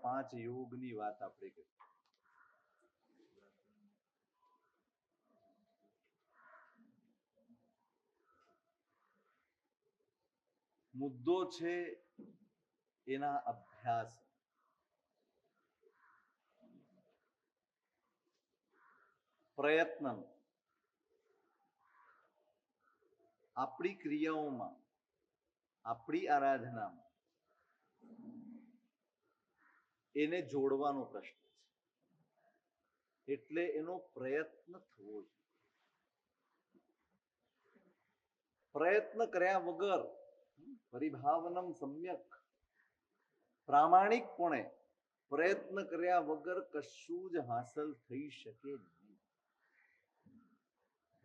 5 યોગની વાત આપણે કરી. મુદ્દો છે એના અભ્યાસ. પ્રયત્ન આપણી ક્રિયાઓમાં, આપણી આરાધનામાં એને જોડવાનો પ્રશ્ન છે. એટલે એનો પ્રયત્ન થવો જોઈએ. પ્રયત્ન કર્યા વગર, પરિભાવનમ સમ્યક, પ્રામાણિકપણે પ્રયત્ન કર્યા વગર કશું જ હાંસલ થઈ શકે નહીં.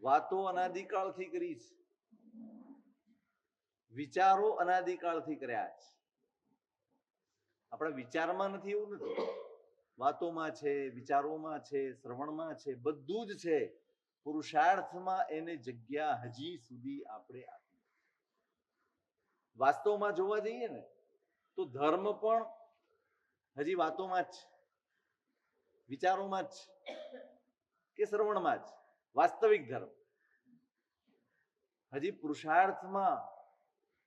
વાતો અનાદિકાળથી કરી છે, વિચારો અનાદિકાળથી કર્યા છે. આપણા વિચારમાં નથી એવું નથી, વાતોમાં છે, વિચારોમાં છે, શ્રવણમાં છે, બધું જ છે. પુરુષાર્થમાં એને જગ્યા હજી સુધી આપણે આપી. વાસ્તવમાં જોવા જઈએ ને તો ધર્મ પણ હજી વાતોમાં જ છે, વિચારોમાં જ કે શ્રવણમાં જ. વાસ્તવિક ધર્મ હજી પુરુષાર્થમાં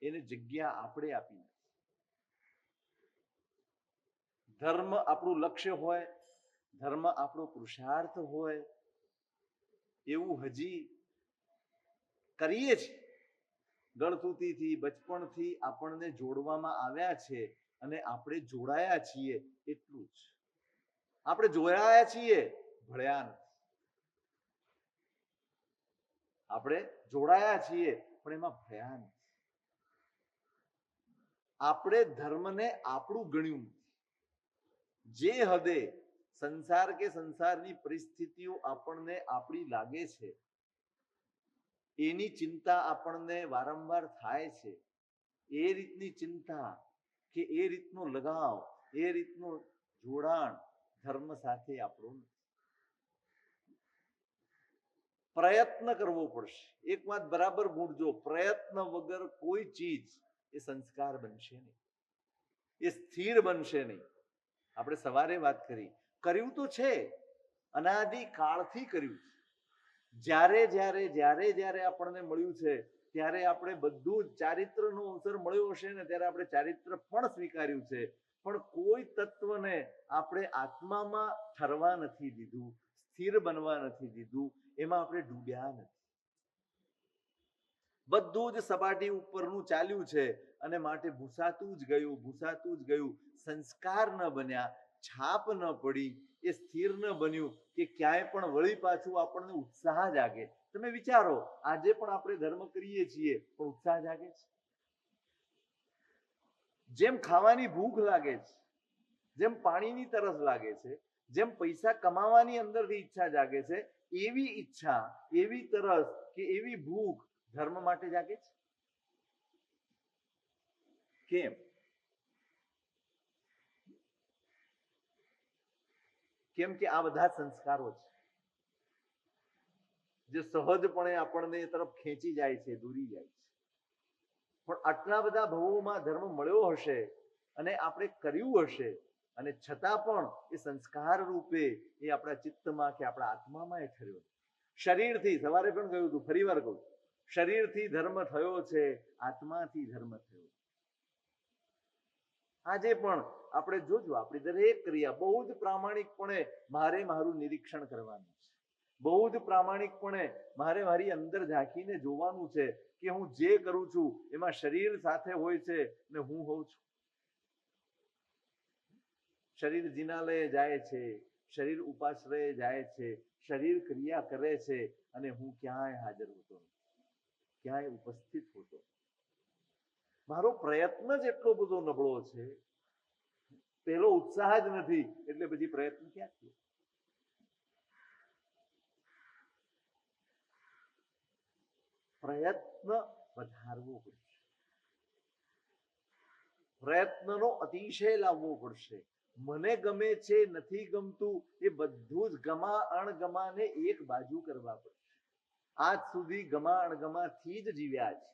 એને જગ્યા આપણે આપી. ધર્મ આપણું લક્ષ્ય હોય, ધર્મ આપણો પુરુષાર્થ હોય, એવું હજી કરીએ છીએ. ગળથૂતીથી, બચપણથી આપણને જોડવામાં આવ્યા છે અને આપણે જોડાયા છીએ એટલું જ. આપણે જોડાયા છીએ, ભળ્યા નથી. આપણે જોડાયા છીએ પણ એમાં ભળ્યા નથી. આપણે ધર્મને આપણું ગણ્યું નથી. જે હદે સંસાર કે સંસારની પરિસ્થિતિઓ આપણને આપણી લાગે છે, એની ચિંતા આપણને વારંવાર થાય છે, એ રીતની ચિંતા કે એ રીતનો લગાવ, એ રીતનું જોડાણ ધર્મ સાથે આપણું નથી. પ્રયત્ન કરવો પડશે. એક વાત બરાબર ગૂંચજો, પ્રયત્ન વગર કોઈ ચીજ એ સંસ્કાર બનશે નહીં, એ સ્થિર બનશે નહીં. આપણે સવારે વાત કરી, કર્યું તો છે, અનાદિકાળથી કર્યું છે. જ્યારે જ્યારે જ્યારે જ્યારે આપણને મળ્યું છે ત્યારે આપણે બધું જ ચારિત્રનો અવસર મળ્યો હશે ને ત્યારે આપણે ચારિત્ર પણ સ્વીકાર્યું છે, પણ કોઈ તત્વને આપણે આત્મામાં ઠરવા નથી દીધું, સ્થિર બનવા નથી દીધું, એમાં આપણે ડૂબ્યા નથી. બધું જ સપાટી ઉપરનું ચાલ્યું છે અને માટે ભૂસાતું જ ગયું, ભૂસાતું જ ગયું. સંસ્કાર ન બન્યા, છાપ ન પડી, એ સ્થિર ન બન્યું કે ક્યાંય પણ વળી પાછું આપણને ઉત્સાહ જાગે. તમે વિચારો, આજે પણ આપણે ધર્મ કરીએ છીએ પણ ઉત્સાહ જાગે છે? જેમ ખાવાની ભૂખ લાગે છે, જેમ પાણીની તરસ લાગે છે, જેમ પૈસા કમાવાની અંદરથી ઈચ્છા જાગે છે, એવી ઈચ્છા, એવી તરસ કે એવી ભૂખ ધર્મ માટે જાગે છે? કેમ? કેમ કે આ બધા સંસ્કારો છે જે સહજપણે આપણને એ તરફ ખેંચી જાય છે, દોરી જાય છે. પણ આટલા બધા ભવોમાં ધર્મ મળ્યો હશે અને આપણે કર્યું હશે અને છતાં પણ એ સંસ્કાર રૂપે એ આપણા ચિત્તમાં કે આપણા આત્મામાં એ ઠર્યો. શરીરથી, સવારે પણ કહ્યું હતું, ફરી વાર કહું, શરીરથી ધર્મ થયો છે, આત્માથી ધર્મ થયો. આજે પણ આપણે જોજો, આપણી દરેક ક્રિયા બહુ જ પ્રામાણિકપણે મારે મારું નિરીક્ષણ કરવાનું છે. બહુ જ પ્રામાણિકપણે મારે મારી અંદર ઝાંકીને જોવાનું છે કે હું જે કરું છું એમાં શરીર સાથે હોય છે ને હું હોઉં છું. શરીર જિનાલયે જાય છે, શરીર ઉપાશ્રયે જાય છે, શરીર ક્રિયા કરે છે અને હું ક્યાંય હાજર હોતો નથી, ક્યાંય ઉપસ્થિત હોતો. મારો પ્રયત્ન જ એટલો બધો નબળો છે, પેલો ઉત્સાહ જ નથી, એટલે પછી પ્રયત્ન ક્યાંથી? પ્રયત્ન વધારવો પડશે, પ્રયત્નનો અતિશય લાવવો પડશે. મને ગમે છે, નથી ગમતું, એ બધું જ ગમા અણગમાને એક બાજુ કરવા પડશે. આજ સુધી ગમા અણગમાથી જ જીવ્યા છે.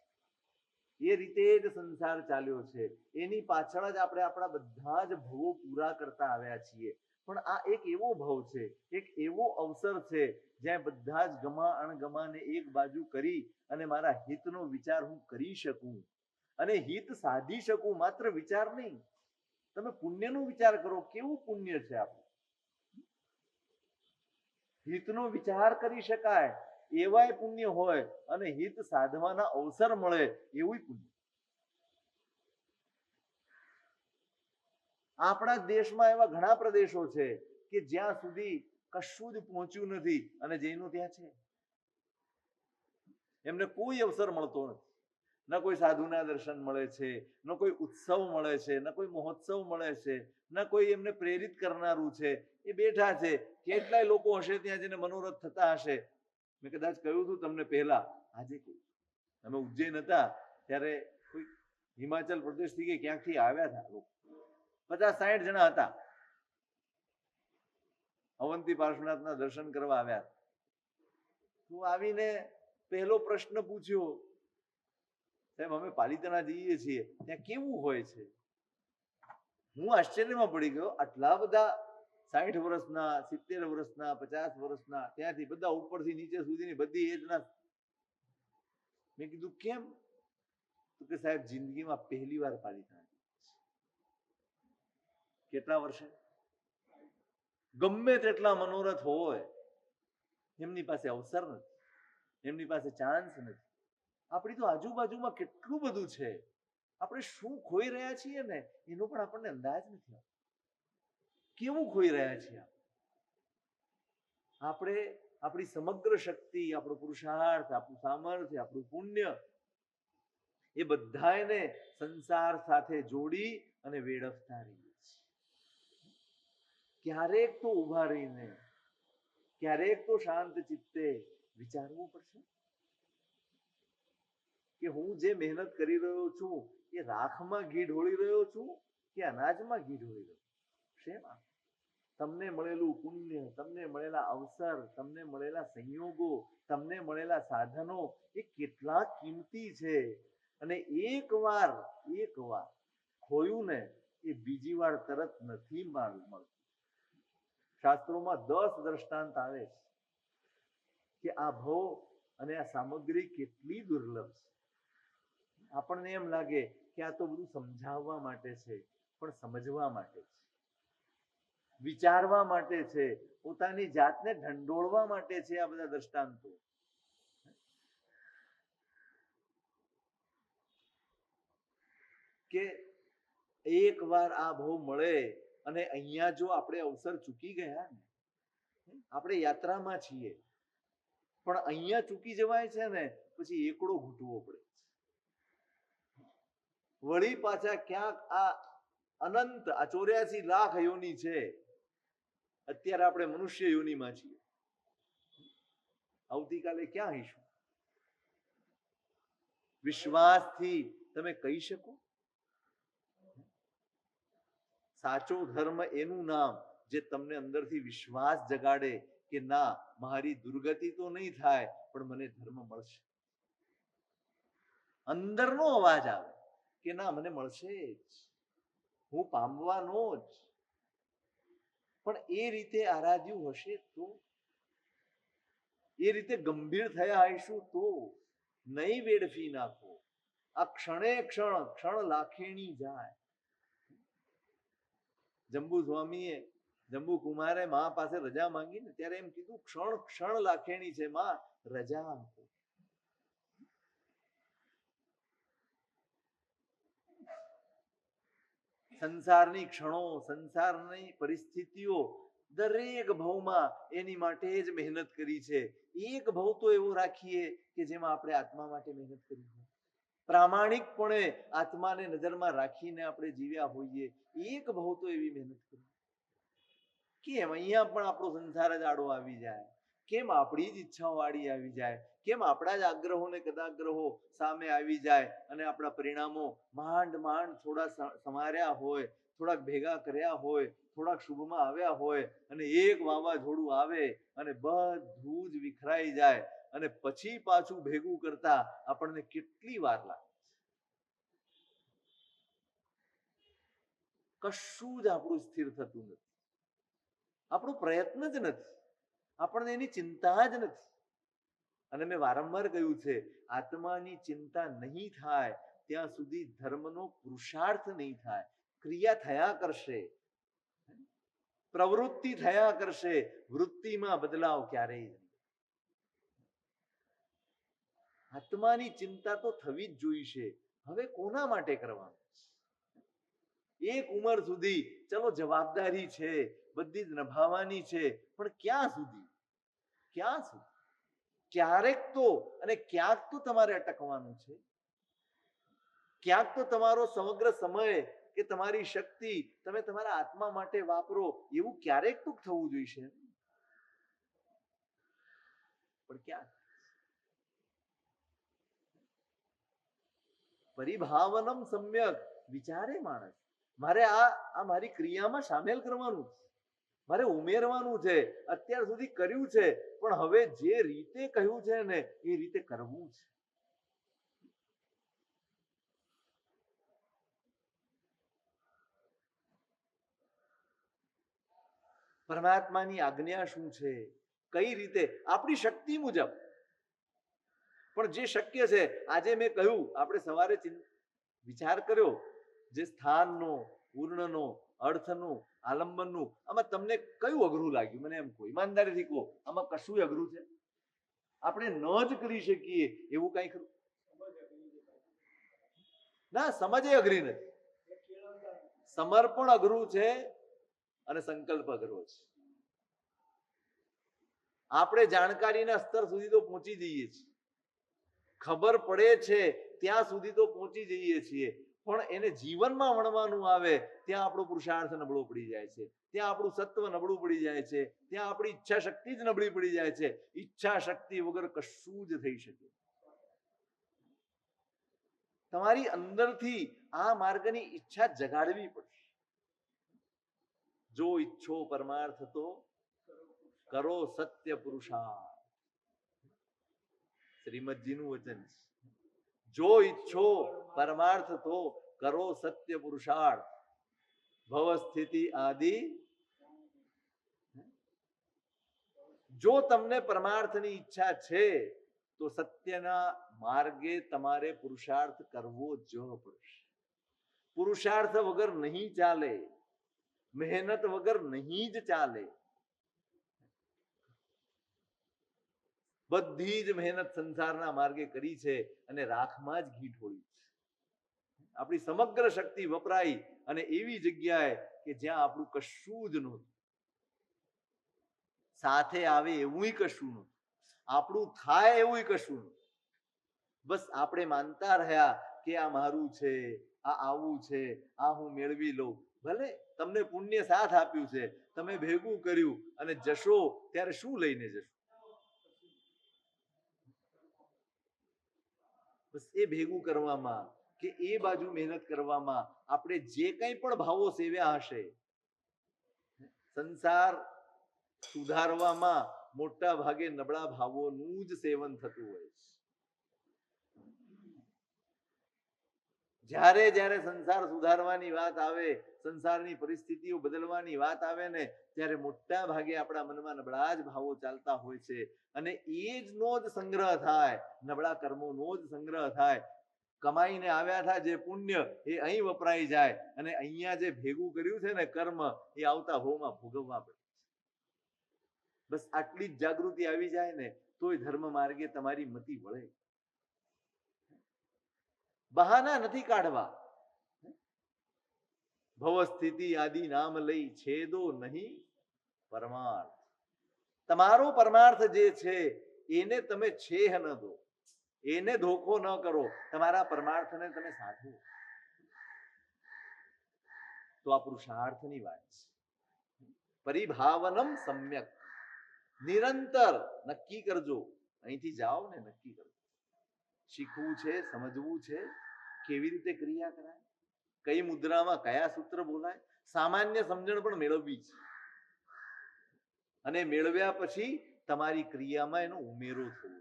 એ રીતે જ સંસાર ચાલ્યો છે. એની પાછળ જ આપણે આપણા બધા જ ભવો પૂરા કરતા આવ્યા છીએ. પણ આ એક એવો ભવ છે, એક એવો અવસર છે જ્યાં બધા જ ગમા અણગમાને એક બાજુ કરી અને મારા હિતનો વિચાર હું કરી શકું અને હિત સાધી શકું. માત્ર વિચાર નહીં, તમે પુણ્યનો વિચાર કરો, કેવું પુણ્ય છે આપણું. હિતનો વિચાર કરી શકાય એવાય પુણ્ય હોય અને હિત સાધવાના અવસર મળે એવું પુણ્ય. આપણા દેશમાં એવા ઘણા પ્રદેશો છે કે જ્યાં સુધી કશું જ પહોંચ્યું નથી અને જેનું ત્યાં છે. એમને કોઈ અવસર મળતો નથી. ન કોઈ સાધુના દર્શન મળે છે, ન કોઈ ઉત્સવ મળે છે, ન કોઈ મહોત્સવ મળે છે, ન કોઈ એમને પ્રેરિત કરનારું છે. એ બેઠા છે. કેટલાય લોકો હશે ત્યાં જઈને મનોરથ થતા હશે. મેં કદાચ કહ્યું હતું તમને પહેલા, આજે અમે ઉજ્જૈન હતા ત્યારે કોઈ હિમાચલ પ્રદેશથી કે ક્યાંકથી આવ્યા હતા લોકો, 50-60 જણા હતા. અવંતી પાર્શ્વનાથના દર્શન કરવા આવ્યા. તો આવીને પહેલો પ્રશ્ન પૂછ્યો, સાહેબ અમે પાલિતાણા જઈએ છીએ, ત્યાં કેવું હોય છે? હું આશ્ચર્યમાં પડી ગયો. આટલા બધા 60 વર્ષના, 70 વર્ષના, 50 વર્ષના, ત્યાંથી બધા ઉપરથી નીચે સુધીની બધી એજના. મેં કીધું કેમ? તો કે સાહેબ જિંદગીમાં પહેલી વાર પાલિતાણા. કેટલા વર્ષે? ગમે તેટલા મનોરથ હોય, એમની પાસે અવસર નથી, એમની પાસે ચાન્સ નથી. આપણી તો આજુબાજુમાં કેટલું બધું છે. આપણે શું ખોઈ રહ્યા છીએ ને એનો પણ આપણને અંદાજ નથી આવતો. કેવું ખોઈ રહ્યા છીએ આપણે? આપણી સમગ્ર શક્તિ, આપણો પુરુષાર્થ, આપણું સામર્થ્ય, આપણું પુણ્ય, એ બધાને સંસાર સાથે જોડી અને વેડફતા રહીએ છીએ. ક્યારેક તો ઉભા રહીને, ક્યારેક તો શાંત ચિત્તે વિચારવું પડશે કે હું જે મહેનત કરી રહ્યો છું એ રાખમાં ઘી ઢોળી રહ્યો છું કે અનાજમાં ઘી ઢોળી રહ્યો છું? શેમાં? તમને મળેલું પુણ્ય, તમને મળેલા અવસર, તમને મળેલા સંયોગો, તમને મળેલા સાધનો એ કેટલા કિંમતી છે. અને એકવાર ખોયું ને એ બીજી વાર તરત નથી મળતું. શાસ્ત્રોમાં 10 દ્રષ્ટાંત આવે છે કે આ ભવ અને આ સામગ્રી કેટલી દુર્લભ છે. આપણને એમ લાગે કે આ તો બધું સમજાવવા માટે છે, પણ સમજવા માટે છે, વિચારવા માટે છે, પોતાની જાતને ઢંઢોળવા માટે છે. આ બધા દ્રષ્ટાંતો કે એક વાર આ ભવ મળે અને અહીંયા જો આપણે અવસર ચૂકી ગયા ને, આપણે યાત્રામાં છીએ પણ અહીંયા ચૂકી જવાય છે ને, પછી એકડો ઘૂંટવો પડે. વળી પાછા ક્યાંક આ અનંત, આ 84 લાખ યોની છે, અત્યારે આપણે મનુષ્ય યોનીમાં છીએ. આવતીકાલે ક્યાં હઈશું? વિશ્વાસથી તમે કહી શકો? સાચો ધર્મ એનું નામ જે તમને અંદરથી વિશ્વાસ જગાડે કે ના, મારી દુર્ગતિ તો નહીં થાય પણ મને ધર્મ મળશે. અંદરનો અવાજ આવે કે ના, મને મળશે જ, હું પામવાનો જ. પણ એ રીતે આરાધ્યું હશે તો, એ રીતે ગંભીર થયા હઈશું તો. નહીં વેડફી નાખો. આ ક્ષણે ક્ષણ લાખેણી જાય. જંબુ સ્વામીએ, જંબુ કુમારે મા પાસે રજા માંગી ને ત્યારે એમ કીધું, ક્ષણ લાખેણી છે માં, રજા આપો. સંસારની ક્ષણો, સંસારની પરિસ્થિતિઓ, દરેક ભવમાં એની માટે જ મહેનત કરી છે. એક ભવ તો એવો રાખીએ કે જેમાં આપણે આત્મા માટે મહેનત કરી હોય, પ્રામાણિકપણે આત્માને નજરમાં રાખીને આપણે જીવ્યા હોઈએ. એક ભવ તો એવી મહેનત કરી. કેમ અહીંયા પણ આપણો સંસાર જ આડો આવી જાય? કેમ આપણી જ ઈચ્છાઓ આડી આવી જાય? કેમ આપણા જ આગ્રહો ને કદાગ્રહો સામે આવી જાય અને આપણા પરિણામો માંડ થોડા સમાર્યા હોય, થોડાક ભેગા કર્યા હોય, થોડાક શુભમાં આવ્યા હોય અને એક વાવાઝોડું આવે અને બધું જ વિખરાઈ જાય અને પછી પાછું ભેગું કરતા આપણને કેટલી વાર લાગે? કશું જ આપણું સ્થિર થતું નથી. આપણો પ્રયત્ન જ નથી, આપણને એની ચિંતા જ નથી. અને મેં વારંવાર કહ્યું છે, આત્માની ચિંતા નહીં થાય ત્યાં સુધી ધર્મનો પુરુષાર્થ નહીં થાય. ક્રિયા થયા કરશે, પ્રવૃત્તિ થયા કરશે, વૃત્તિમાં બદલાવ ક્યારેય નહીં. આત્માની ચિંતા તો થવી જ જોઈશે. હવે કોના માટે કરવાનું? એક ઉંમર સુધી ચલો જવાબદારી છે, બધી જ નિભાવવાની છે, પણ ક્યાં સુધી? ક્યાં સુધી? ક્યારેક તો અને ક્યાંક તો તમારે અટકવાનું છે. ક્યાંક તો તમારો સમગ્ર સમય કે તમારી શક્તિ તમે તમારા આત્મા માટે વાપરો, એવું ક્યારેક તો થવું જોઈશે. પણ ક્યાં? પરિભાવનમ સમ્યક વિચારે માણસ, મારે આ મારી ક્રિયામાં સામેલ કરવાનું છે, મારે ઉમેરવાનું છે. અત્યાર સુધી કર્યું છે, પણ હવે જે રીતે કહ્યું છે ને એ રીતે કરવું છે. પરમાત્માની આજ્ઞા શું છે, કઈ રીતે, આપણી શક્તિ મુજબ. પણ જે શક્ય છે, આજે મેં કહ્યું, આપણે સવારે વિચાર કર્યો, જે સ્થાનનો, પૂર્ણનો, અર્થનો, આલંબનનું, આમાં તમને કયું અઘરું લાગ્યું? મને એમ કહો, ઈમાનદારીથી કહો, આમાં કશું અઘરું છે? આપણે ન જ કરી શકીએ એવું કઈ ખરું? ના, સમજ એ અઘરી નથી. સમર્પણ અઘરું છે અને સંકલ્પ અઘરો છે. આપણે જાણકારીના સ્તર સુધી તો પહોંચી જઈએ છીએ, ખબર પડે છે ત્યાં સુધી તો પહોંચી જઈએ છીએ, પણ એને જીવનમાં વણવાનું આવે ત્યાં આપણો પુરુષાર્થ નબળો પડી જાય છે, ત્યાં આપણું સત્વ નબળું પડી જાય છે, ત્યાં આપણી ઈચ્છા શક્તિ જ નબળી પડી જાય છે. ઈચ્છા શક્તિ વગર કશું જ થઈ શકે. તમારી અંદરથી આ માર્ગની ઈચ્છા જગાડવી પડશે. જો ઈચ્છો પરમાર્થ તો કરો સત્ય પુરુષાર્થ. શ્રીમદજીનું વચન છે. જો ઈચ્છો પરમાર્થ તો કરો સત્ય પુરુષાર્થ. ભવ સ્થિતિ આદિ. જો તમને પરમાર્થની ઈચ્છા છે તો સત્યના માર્ગે તમારે પુરુષાર્થ કરવો જ પડશે. પુરુષાર્થ વગર નહીં ચાલે, મહેનત વગર નહીં જ ચાલે. બધી જ મહેનત સંસારના માર્ગે કરી છે અને રાખમાં જ ઘી ઢોળી છે. આપણી સમગ્ર શક્તિ વપરાઈ અને એવી જગ્યાએ કે જ્યાં આપણું કશું જ નહોતું, સાથે આવે એવું કશું નહોતું, આપણું થાય એવું કશું નહોતું. બસ આપણે માનતા રહ્યા કે આ મારું છે, આ આવું છે, આ હું મેળવી લઉં. ભલે તમને પુણ્ય સાથ આપ્યું છે, તમે ભેગું કર્યું અને જશો ત્યારે શું લઈને જશો? બસ એ ભેગું કરવામાં કે એ બાજુ મહેનત કરવામાં આપણે જે કંઈ પણ ભાવો સેવ્યા હશે, સંસાર સુધારવામાં મોટા ભાગે નબળા ભાવોનું જ સેવન થતું હોય છે. જ્યારે જ્યારે સંસાર સુધારવાની વાત આવે, સંસારની પરિસ્થિતિઓ બદલવાની વાત આવે ને, ત્યારે મોટા ભાગે આપણા મનમાં નબળા જ ભાવો ચાલતા હોય છે અને એ જ નો જ સંગ્રહ થાય, નબળા કર્મોનો જ સંગ્રહ થાય. કમાઈને આવ્યા હતા જે પુણ્ય એ અહીં વપરાઈ જાય અને અહીંયા જે ભેગું કર્યું છે ને કર્મ, એ આવતા ભવમાં ભોગવવા પડે. બસ આટલી જ જાગૃતિ આવી જાય ને તોય ધર્મ માર્ગે તમારી મતિ વળે. બહાના નથી કાઢવા. ભવ સ્થિતિ આદિ નામ લઈ છેદો નહીં પરમાર્થ. તમારો પરમાર્થ જે છે એને તમે છેહ ન દો, એને ધોખો ન કરો, તમારા પરમાર્થને તમે સાધો. તો આ પુરુષાર્થની વાત છે. પરિભાવનમ સમ્યક. નિરંતર નક્કી કરજો, અહીંથી જાઓ ને નક્કી કરજો. શીખવું છે, સમજવું છે, કેવી રીતે ક્રિયા કરાય, કઈ મુદ્રામાં કયા સૂત્ર બોલાય, સામાન્ય સમજણ પણ મેળવવી છે. અને મેળવ્યા પછી તમારી ક્રિયામાં એનો ઉમેરો થવો.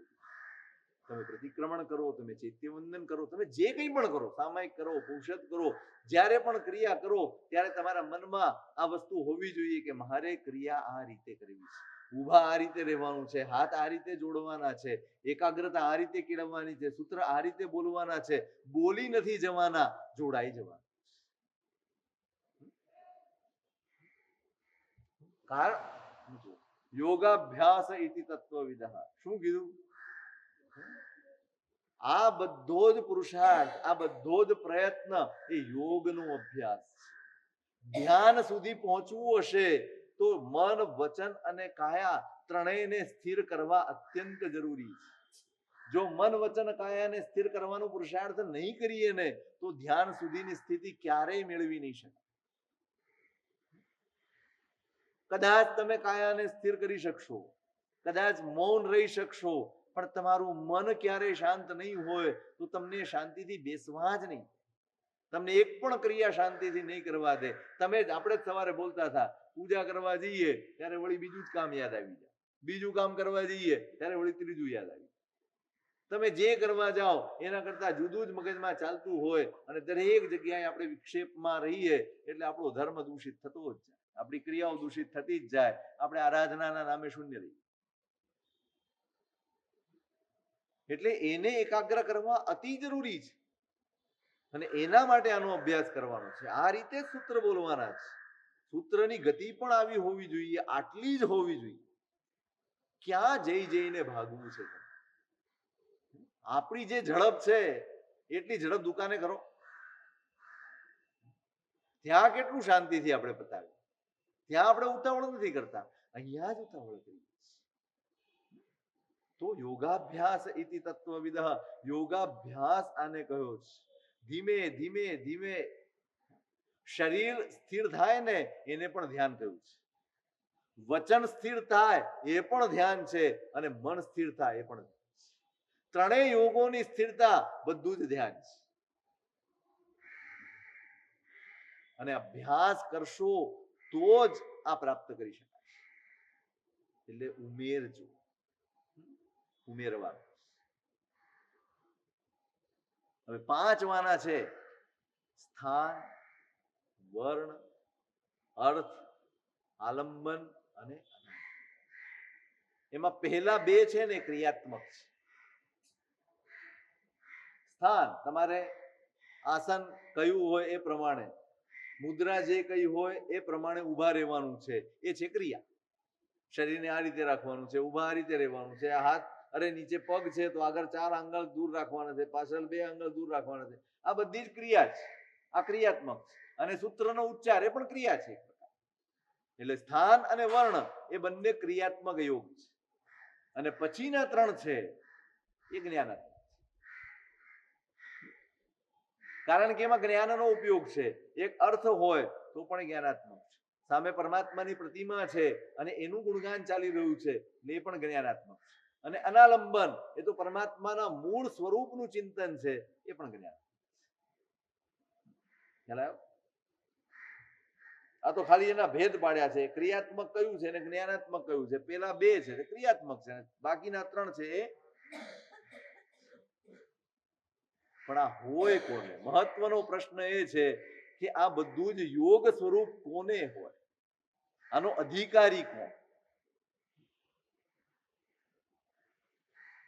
તમે પ્રતિક્રમણ કરો, તમે ચૈત્યવંદન કરો, તમે જે કંઈ પણ કરો, સામાયિક કરો, પૌષધ કરો, જ્યારે પણ ક્રિયા કરો ત્યારે તમારા મનમાં આ વસ્તુ હોવી જોઈએ કે મારે ક્રિયા આ રીતે કરવી છે, ઊભા આ રીતે રહેવાનું છે, હાથ આ રીતે જોડવાના છે, એકાગ્રતા આ રીતે કેળવવાની છે, સૂત્ર આ રીતે બોલવાના છે, બોલી નથી જવાના, જોડાઈ જવાના. કારણ યોગાભ્યાસ ઇતિ તત્વવિદઃ. શું કીધું? આ બધો જ પુરુષાર્થ, આ બધો જ પ્રયત્ન એ યોગનો અભ્યાસ છે. ધ્યાન સુધી પહોંચવું હશે તો મન, વચન અને કાયા ત્રણેયને સ્થિર કરવા અત્યંત જરૂરી છે. જો મન, વચન, કાયાને સ્થિર કરવાનો પુરુષાર્થ નહીં કરીએ ને તો ધ્યાન સુધીની સ્થિતિ ક્યારેય મેળવી નહીં શકાય. કદાચ તમે કાયાને સ્થિર કરી શકશો, કદાચ મૌન રહી શકશો, પણ તમારું મન ક્યારેય શાંત નહીં હોય તો તમને શાંતિથી બેસવા જ નહીં, તમને એક પણ ક્રિયા શાંતિથી નહીં કરવા દે. આપણે જ સવારે બોલતા હતા, પૂજા કરવા જઈએ ત્યારે વળી બીજું જ કામ યાદ આવી જાય, બીજું કામ કરવા જઈએ ત્યારે વળી ત્રીજું યાદ આવી જાય. તમે જે કરવા જાઓ એના કરતા જુદું જ મગજમાં ચાલતું હોય અને દરેક જગ્યાએ આપણે વિક્ષેપમાં રહીએ એટલે આપણો ધર્મ દૂષિત થતો જ જાય, આપણી ક્રિયાઓ દૂષિત થતી જ જાય, આપણે આરાધનાના નામે શૂન્ય રહીએ. એટલે એને એકાગ્ર કરવા અતિ જરૂરી છે અને એના માટે આનો અભ્યાસ કરવાનો છે. આ રીતે સૂત્ર બોલવાના છે. સૂત્રની ગતિ પણ આવી હોવી જોઈએ, આટલી જ હોવી જોઈએ. ક્યાં જઈને ભાગવું છે? આપણી જે ઝડપ છે એટલી ઝડપ દુકાને કરો, ત્યાં કેટલું શાંતિથી આપણે પતાવીએ, ત્યાં આપણે ઉતાવળ નથી કરતા, અહીંયા જ ઉતાવળ કરીએ. તો યોગાભ્યાસ ઇતિ તત્વવિદઃ, યોગાભ્યાસ આને કહ્યો છે. ધીમે ધીમે ધીમે શરીર સ્થિર થાય ને એને પણ ધ્યાન કહ્યું છે, વચન સ્થિર થાય એ પણ ધ્યાન છે અને મન સ્થિર થાય એ પણ. ત્રણેય યોગોની સ્થિરતા બધું જ ધ્યાન છે. અને અભ્યાસ કરશો તો જ આ પ્રાપ્ત કરી શકાય. એટલે ઉમેરજો, ઉમેરવાનું. હવે 5 વાના છે: સ્થાન, વર્ણ, અર્થ, આલંબન અને એમાં પહેલા 2 છે ને ક્રિયાત્મક છે. સ્થાન, તમારે આસન કયું હોય એ પ્રમાણે, મુદ્રા જે કઈ હોય એ પ્રમાણે ઊભા રહેવાનું છે, એ છે ક્રિયા. શરીરને આ રીતે રાખવાનું છે, ઊભા આ રીતે રહેવાનું છે, હાથ નીચે પગ છે તો આગળ 4 આંગળ દૂર રાખવાના છે, પાછળ 2 આંગળ દૂર રાખવાના છે. આ બધી જ ક્રિયા છે, આ ક્રિયાત્મક છે. અને સૂત્રનો ઉચ્ચાર એ પણ ક્રિયા છે. એટલે સ્થાન અને વર્ણ એ બંને ક્રિયાત્મક યોગ છે. અને પછીના 3 છે એ જ્ઞાનાત્મક. કારણ કે એમાં જ્ઞાનનો ઉપયોગ છે. એક અર્થ હોય તો પણ જ્ઞાનાત્મક છે, સામે પરમાત્માની પ્રતિમા છે અને એનું ગુણગાન ચાલી રહ્યું છે એટલે એ પણ જ્ઞાનાત્મક છે. અને અનાલંબન એ તો પરમાત્માના મૂળ સ્વરૂપનું ચિંતન છે, એ પણ જ્ઞાનાત્મક. ખ્યાલ આવ્યો? આ તો ખાલી એના ભેદ પાડ્યા છે. ક્રિયાત્મક કયું છે અને જ્ઞાનાત્મક કયું છે. પેલા 2 છે ક્રિયાત્મક છે, બાકીના 3 છે એ. પણ આ હોય કોને? મહત્વનો પ્રશ્ન એ છે કે આ બધું જ યોગ સ્વરૂપ કોને હોય? આનો અધિકારી કોણ?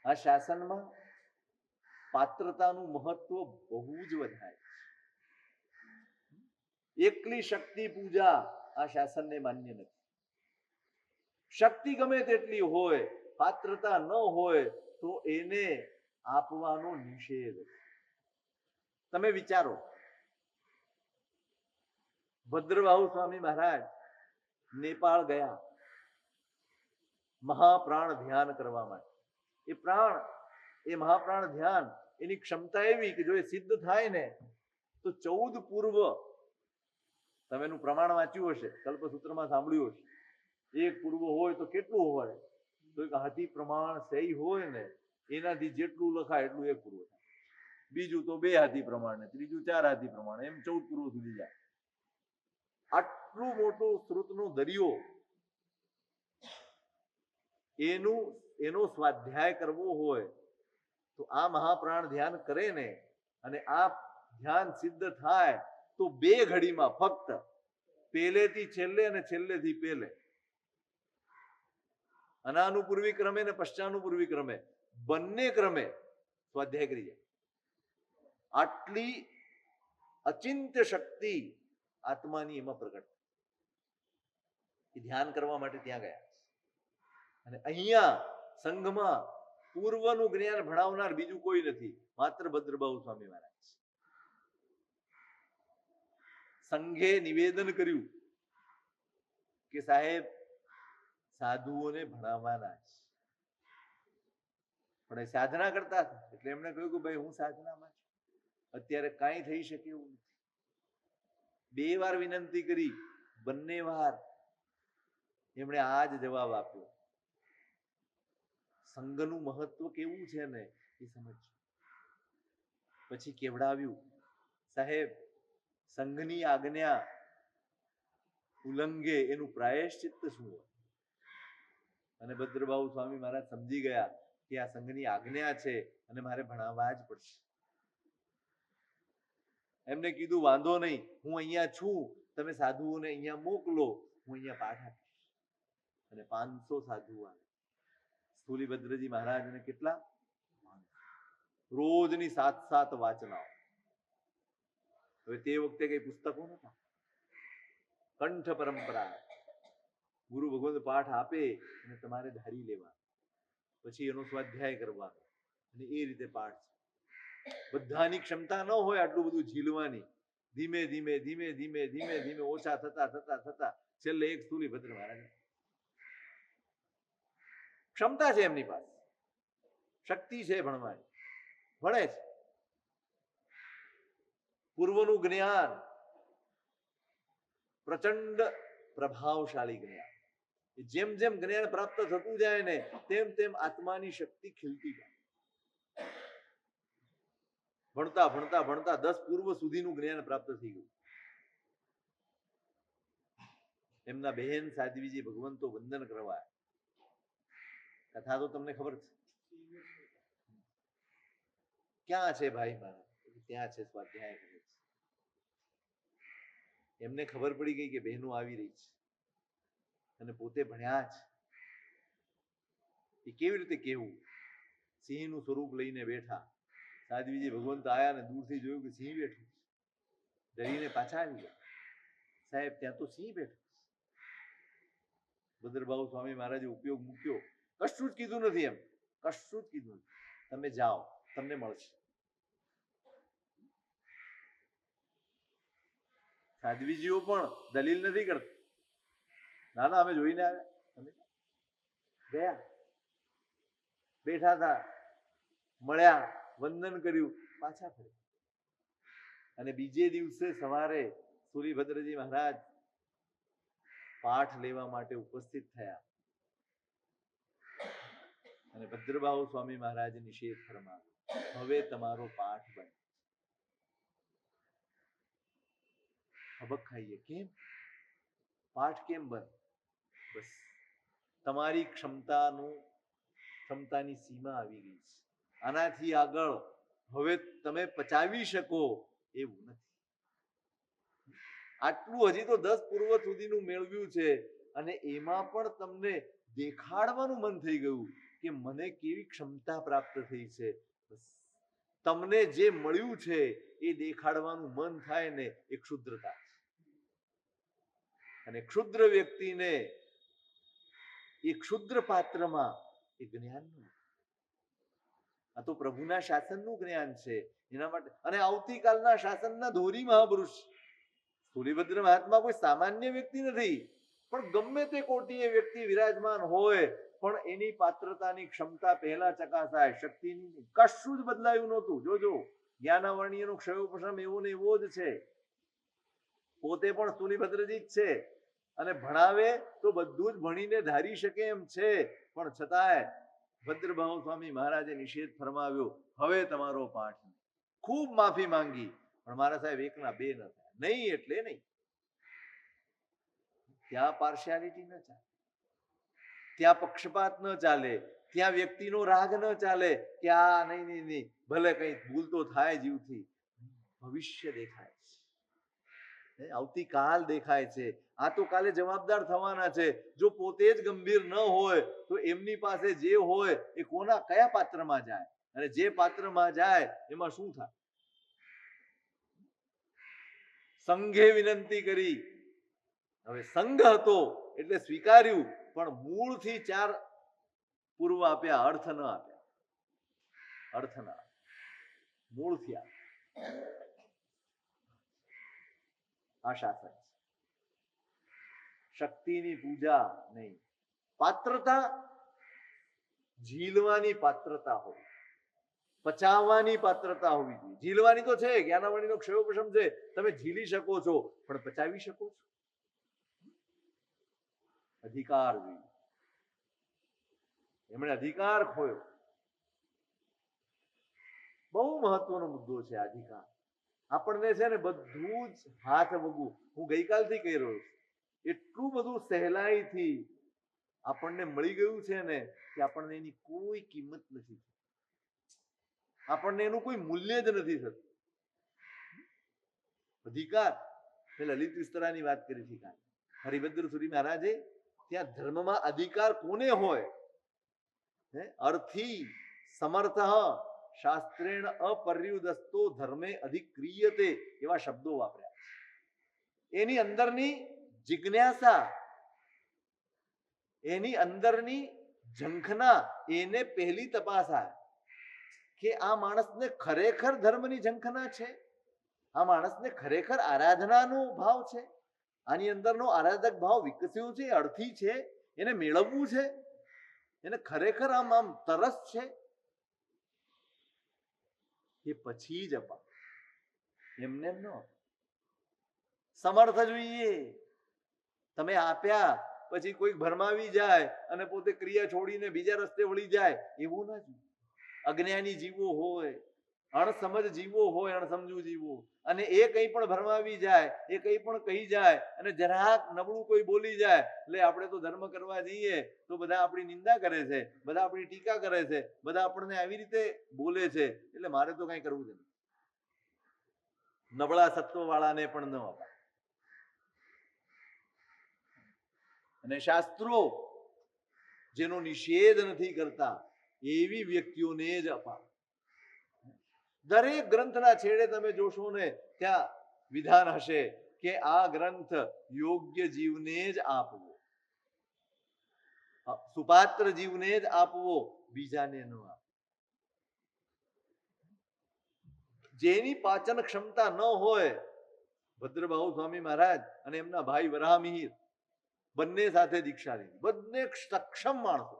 આ શાસનમાં પાત્રતાનું મહત્વ બહુ જ વધારે છે. એકલી શક્તિ પૂજા આ શાસનને માન્ય નથી. શક્તિ ગમે તેટલી હોય, પાત્રતા ન હોય તો એને આપવાનો નિષેધ. તમે વિચારો, ભદ્રબાહુ સ્વામી મહારાજ નેપાળ ગયા મહાપ્રાણ ધ્યાન કરવા માટે. એ મહાપ્રાણ ધ્યાન, એની ક્ષમતા એવી કે જો એ સિદ્ધ થાય ને તો 14 પૂર્વ, તમે એનું પ્રમાણ વાંચ્યું હશે, કલ્પસૂત્રમાં સાંભળ્યું હશે, 1 પૂર્વ હોય તો કેટલું હોય? તો એક હાથી પ્રમાણ સહી હોય ને એનાથી જેટલું લખાય એટલું 1 પૂર્વ થાય. બીજું તો 2 હાથી પ્રમાણ, ત્રીજું 4 હાથી પ્રમાણ, એમ 14 પૂર્વ સુધી જાય. આટલું મોટું શ્રુતનો દરિયો, એનો સ્વાધ્યાય કરવો હોય તો આ મહાપ્રાણ ધ્યાન કરે ને અને આ ધ્યાન સિદ્ધ થાય તો 2 ઘડીમાં ફક્ત પહેલેથી છેલ્લે અને છેલ્લેથી પહેલે, અનાનુપૂર્વી ક્રમે ને પશ્ચાનુપૂર્વી ક્રમે બંને ક્રમે સ્વાધ્યાય કરી જાય. આટલી અચિંત્ય શક્તિ આત્માની એમાં પ્રગટ. એ ધ્યાન કરવા માટે ત્યાં ગયા. અને અહીંયા સંઘમાં પૂર્વનું જ્ઞાન ભણાવનાર બીજું કોઈ નથી, માત્ર ભદ્રબાહુ સ્વામી મહારાજ. સંઘે નિવેદન કર્યું કે સાહેબ સાધુઓને ભણાવવાના છે, પણ એ સાધના કરતા હતા. એટલે એમણે કહ્યું કે ભાઈ હું સાધનામાં છું, અત્યારે કાંઈ થઈ શકે એવું નથી. 2 વાર વિનંતી કરી, બંને વાર એમણે આ જ જવાબ આપ્યો. સંઘનું મહત્વ કેવું છે ને એ સમજો. પછી કેવડાવ્યું, સાહેબ સંઘની આજ્ઞા ઉલ્લંઘે એનું પ્રાયશ્ચિત્ત શું હોય? અને ભદ્રબાહુ સ્વામી મહારાજ સમજી ગયા કે આ સંઘની આજ્ઞા છે અને મારે ભણાવવા જ પડશે. એમને કીધું વાંધો નહીં, હું અહીંયા છું, તમે સાધુઓને અહીંયા મોકલો, હું અહીંયા પાઠ આપીશ. અને 500 સાધુઓ આવે. સ્થૂલીભદ્રજી મહારાજને કેટલા? રોજની 7 વાચનાઓ. હવે તે વખતે કઈ પુસ્તકો નતા, કંઠ પરંપરા. ગુરુ ભગવંત પાઠ આપે અને તમારે ધારી લેવા, પછી એનો સ્વાધ્યાય કરવાનો, અને એ રીતે પાઠ છે. બધાની ક્ષમતા ન હોય આટલું બધું ઝીલવાની. ધીમે ધીમે ધીમે ધીમે ધીમે ધીમે ઓછા થતા થતા થતા છેલ્લે એક સ્થૂલીભદ્ર મહારાજ. ક્ષમતા છે એમની પાસે, શક્તિ છે ભણવાની, ભણે છે. પૂર્વનું જ્ઞાન પ્રચંડ પ્રભાવશાળી જ્ઞાન. જેમ જેમ જ્ઞાન પ્રાપ્ત થતું જાય ને તેમ તેમ આત્માની શક્તિ ખીલતી જાય. ભણતા ભણતા ભણતા 10 પૂર્વ સુધીનું જ્ઞાન પ્રાપ્ત થઈ ગયું. એમના બહેન સાધ્વીજી ભગવંતો વંદન કરવા. કથા તો તમને ખબર છે. ક્યાં છે ભાઈ મારા? ત્યાં છે, સ્વાધ્યાય કરે છે. એમને ખબર પડી ગઈ કે બહેનો આવી રહી છે અને પોતે ભણ્યા છે. એ કેવી રીતે કેવું? સિંહનું સ્વરૂપ લઈને બેઠા. સાધ્વીજી ભગવંત આયા ને દૂરથી જોયું કે સિંહ બેઠું છે. ડરીને પાછા આવી ગયા. સાહેબ ત્યાં તો સિંહ બેઠું. ભદ્રબાહુ સ્વામી મહારાજે ઉપયોગ મૂક્યો. કશું જ કીધું નથી, એમ કશું જ કીધું નથી. તમે જાઓ, તમને મળશે. સાધ્વીજીઓ પણ દલીલ નથી કરતા. ના ના, અમે જોઈને આવ્યા. ગયા, બેઠા હતા, મળ્યા, વંદન કર્યું, પાછા ફર્યા. અને બીજે દિવસે સવારે સ્થૂલીભદ્રજી મહારાજ પાઠ લેવા માટે ઉપસ્થિત થયા. અને ભદ્રબાહુ સ્વામી મહારાજ નિષેધ ફરમાવ્યો, હવે તમારો પાઠ બને. હબક ખાઈએ, કેમ પાઠ કેમ બને? બસ તમારી ક્ષમતાની સીમા આવી ગઈ છે. આનાથી આગળ હવે તમે પચાવી શકો એવું નથી. આટલું હજી તો 10 પૂર્વ સુધીનું મેળવ્યું છે અને એમાં પણ તમને દેખાડવાનું મન થઈ ગયું કે મને કેવી ક્ષમતા પ્રાપ્ત થઈ છે. બસ તમને જે મળ્યું છે એ દેખાડવાનું મન થાય ને એ ક્ષુદ્રતા છે. અને ક્ષુદ્ર વ્યક્તિને એ ક્ષુદ્ર પાત્રમાં એ જ્ઞાન ન, આ તો પ્રભુના શાસનનું જ્ઞાન છે. એના માટે અને આવતીકાલના શાસનના ધોરી મહાપુરુષ સ્થૂલીભદ્ર મહાત્મા કોઈ સામાન્ય વ્યક્તિ નથી, પણ ગમે તે કોટીએ વ્યક્તિ વિરાજમાન હોય પણ એની પાત્રતાની ક્ષમતા પહેલા ચકાસાય, શક્તિની કશું જ બદલાયું નહોતું. જોજો જ્ઞાનાવર્ણીયનો ક્ષયોપશમ એવો ને એવો જ છે. પોતે પણ સ્થૂલીભદ્રજી જ છે અને ભણાવે તો બધું જ ભણીને ધારી શકે એમ છે. પણ છતાંય ભદ્રબાહુ સ્વામી મહારાજે નિષેધ ફરમાવ્યો, હવે તમારો પાઠ. ખૂબ માફી માંગી, પણ મારા સાહેબ એકના બે ન થાય. નહીં એટલે નહીં. ત્યાં પાર્શિયાલિટી ન ચાલે, ત્યાં પક્ષપાત ન ચાલે, ત્યાં વ્યક્તિનો રાગ ન ચાલે કે આ નહીં નહીં નહીં, ભલે કઈ ભૂલ તો થાય જીવથી. ભવિષ્ય દેખાય છે, આવતીકાલ દેખાય છે. આ તો કાલે જવાબદાર થવાના છે. જો પોતે જ ગંભીર ન હોય તો એમની પાસે જે હોય એ કોના કયા પાત્રમાં જાય, અને જે પાત્રમાં જાય એમાં શું થાય? સંઘે વિનંતી કરી. હવે સંઘ હતો એટલે સ્વીકાર્યું, પણ મૂળથી 4 પૂર્વ આપ્યા, અર્થ ન આપ્યા. અર્થ ના મૂળથી આપ્યા. આ શાસન છે. શક્તિની પૂજા નહીં. પાત્રતા ઝીલવાની પાત્રતા હોવી, પચાવવાની પાત્રતા હોવી જોઈએ. ઝીલવાની તો છે, જ્ઞાનાવળીનો ક્ષયોપશમ છે, તમે ઝીલી શકો છો, પણ પચાવી શકો છો? અધિકાર જોઈએ. એમણે અધિકાર ખોયો. બહુ મહત્વનો મુદ્દો છે અધિકાર. આપણને છે ને બધું જ હાથ વગું, હું ગઈકાલથી કહી રહ્યો છું, એટલું બધું સહેલાઈથી આપણને મળી ગયું છે ને કે આપણને એની કોઈ કિંમત નથી, આપણને એનું કોઈ મૂલ્ય જ નથી થતું. અધિકાર, મેં લલિત વિસ્તરાની વાત કરી હતી કાલે. હરિભદ્ર સુરી મહારાજે ત્યાં ધર્મમાં અધિકાર કોને હોય? અર્થી સમર્થ શાસ્ત્રેણ અપર્યુદસ્તો ધર્મે અધિક્રિયતે એવા શબ્દો વાપર્યા. એની અંદરની જિજ્ઞાસા, એની અંદરની ઝંખના, એને પહેલી તપાસાય કે આ માણસને ખરેખર ધર્મની ઝંખના છે, આ માણસને ખરેખર આરાધનાનો ભાવ છે, આની અંદરનો આરાધક ભાવ વિકસ્યો છે, અર્થી છે, એને મેળવવું છે, એને ખરેખર આમ તરસ છે, એ પછી જ અપાય. એમને એમ ન. સમર્થ જોઈએ. તમે આપ્યા પછી કોઈક ભરમાવી જાય અને પોતે ક્રિયા છોડીને બીજા રસ્તે વળી જાય, એવું ના જોઈએ. અજ્ઞાની જીવો હોય, અણસમજ જીવો હોય, અણસમજુ જીવો, અને એ કંઈ પણ ભરમાવી જાય, એ કંઈ પણ કહી જાય, અને જરાક નબળું કોઈ બોલી જાય, એટલે આપણે તો ધર્મ કરવા જઈએ તો બધા આપણી નિંદા કરે છે, બધા આપણી ટીકા કરે છે, બધા આપણને આવી રીતે બોલે છે, એટલે મારે તો કંઈ કરવું જ નથી. નબળા સત્વવાળાને પણ ન અપાય. અને શાસ્ત્રો જેનો નિષેધ નથી કરતા એવી વ્યક્તિઓને જ અપાય. દરેક ગ્રંથના છેડે તમે જોશો ને ત્યાં વિધાન હશે કે આ ગ્રંથ યોગ્ય જીવને જ આપવો, સુપાત્ર જીવને જ આપવો, બીજાને ન આપવો. જેની પાચન ક્ષમતા ન હોય, ભદ્રબાહુ સ્વામી મહારાજ અને એમના ભાઈ વરાહમિહિર બંને સાથે દીક્ષા લીધી, બંને સક્ષમ માણસો.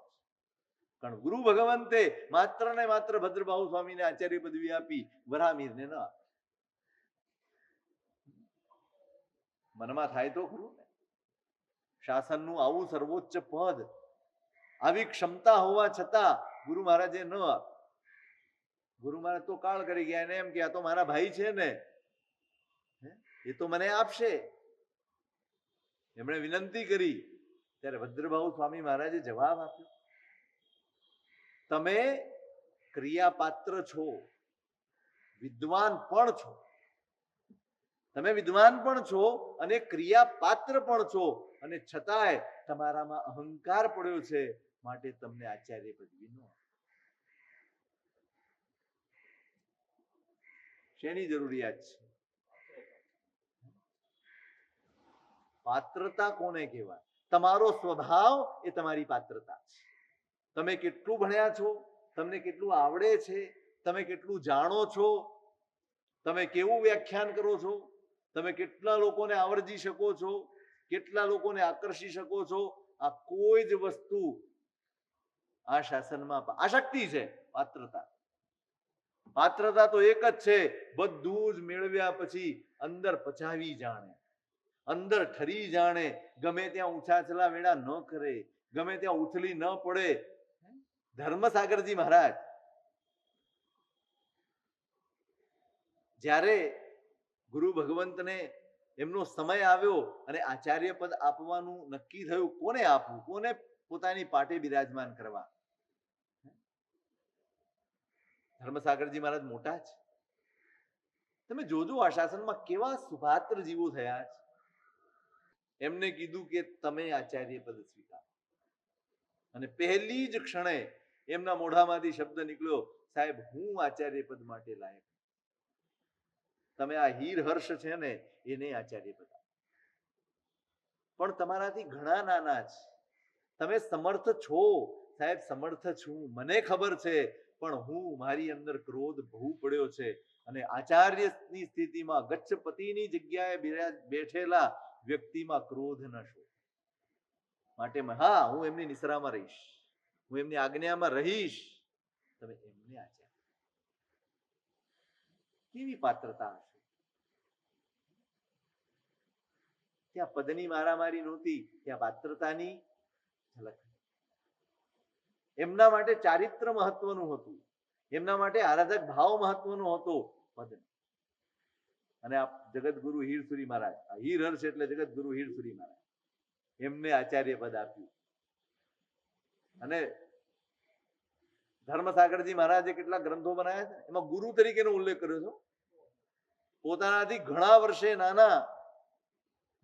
કારણ ગુરુ ભગવંતે માત્ર ને માત્ર ભદ્રબાહુ સ્વામીને આચાર્ય પદવી આપી, વરાહમિહિરને ન આપી. મનમાં થાય તો ખરું ને, શાસનનું આવું સર્વોચ્ચ પદ, આવી ક્ષમતા હોવા છતાં ગુરુ મહારાજે ન આપી. ગુરુ મહારાજ તો કાળ કરી ગયા, એને એમ કે આ તો મારા ભાઈ છે ને, એ તો મને આપશે. એમણે વિનંતી કરી ત્યારે ભદ્રબાહુ સ્વામી મહારાજે જવાબ આપ્યો, તમે ક્રિયાપાત્ર છો, વિદ્વાન પણ છો, તમે વિદ્વાન પણ છો અને ક્રિયાપાત્ર પણ છો, અને છતાંય તમારામાં અહંકાર પડ્યો છે, માટે તમને આચાર્ય પદવી ન. શેની જરૂરિયાત છે? પાત્રતા કોને કહેવાય? તમારો સ્વભાવ એ તમારી પાત્રતા છે. તમે કેટલું ભણ્યા છો, તમને કેટલું આવડે છે, તમે કેટલું જાણો છો, તમે કેવું વ્યાખ્યાન કરો છો, તમે કેટલા લોકોને આવરજી શકો છો, કેટલા લોકોને આકર્ષી શકો છો, આ કોઈ જ વસ્તુ આ શાસનમાં આશક્તિ છે. પાત્રતા, પાત્રતા તો એક જ છે, બધું જ મેળવ્યા પછી અંદર પચાવી જાણે, અંદર ઠરી જાણે, ગમે ત્યાં ઉછાચલા વેળા ન કરે, ગમે ત્યાં ઉથલી ન પડે. ધર્મસાગરજી મહારાજ જ્યારે ગુરુ ભગવંતને એમનો સમય આવ્યો અને આચાર્ય પદ આપવાનું નક્કી થયું, કોને આપવું, કોને પોતાની પાટે બિરાજમાન કરવા, ધર્મસાગરજી મહારાજ મોટા છે. તમે જોજો આ શાસનમાં કેવા સુપાત્ર જીવો થયા છે. એમને કીધું કે તમે આચાર્ય પદ સ્વીકાર, અને પહેલી જ ક્ષણે એમના મોઢામાંથી શબ્દ નીકળ્યો, સાહેબ હું આચાર્ય પદ માટે લાયક, તમે આ હીર હર્ષ છે ને એને આચાર્ય પદ, પણ તમારાથી ઘણા નાના છે, તમે સમર્થ છો. સાહેબ સમર્થ છું, મને ખબર છે, પણ હું મારી અંદર ક્રોધ બહુ પડ્યો છે, અને આચાર્યની સ્થિતિમાં ગચ્છપતિની જગ્યાએ બેઠેલા વ્યક્તિમાં ક્રોધ ન શો, માટે હા હું એમની નિસરામાં રહીશ, હું એમની આજ્ઞામાં રહીશ, તમે એમને આચાર્ય. કેવી પાત્રતા હશે. ત્યાં પદની મારામારી નહોતી, ત્યાં પાત્રતાની ઝલક. એમના માટે ચારિત્ર મહત્વનું હતું, એમના માટે આરાધક ભાવ મહત્વનો હતો પદ. અને આ જગતગુરુ હીરસુરી મહારાજ, આ હીર હર્ષ એટલે જગતગુરુ હીરસુરી મહારાજ, એમને આચાર્ય પદ આપ્યું. અને ધર્મસાગરજી મહારાજે કેટલા ગ્રંથો બનાવ્યા છે, એમાં ગુરુ તરીકેનો ઉલ્લેખ કર્યો છે. પોતાનાથી ઘણા વર્ષે નાના,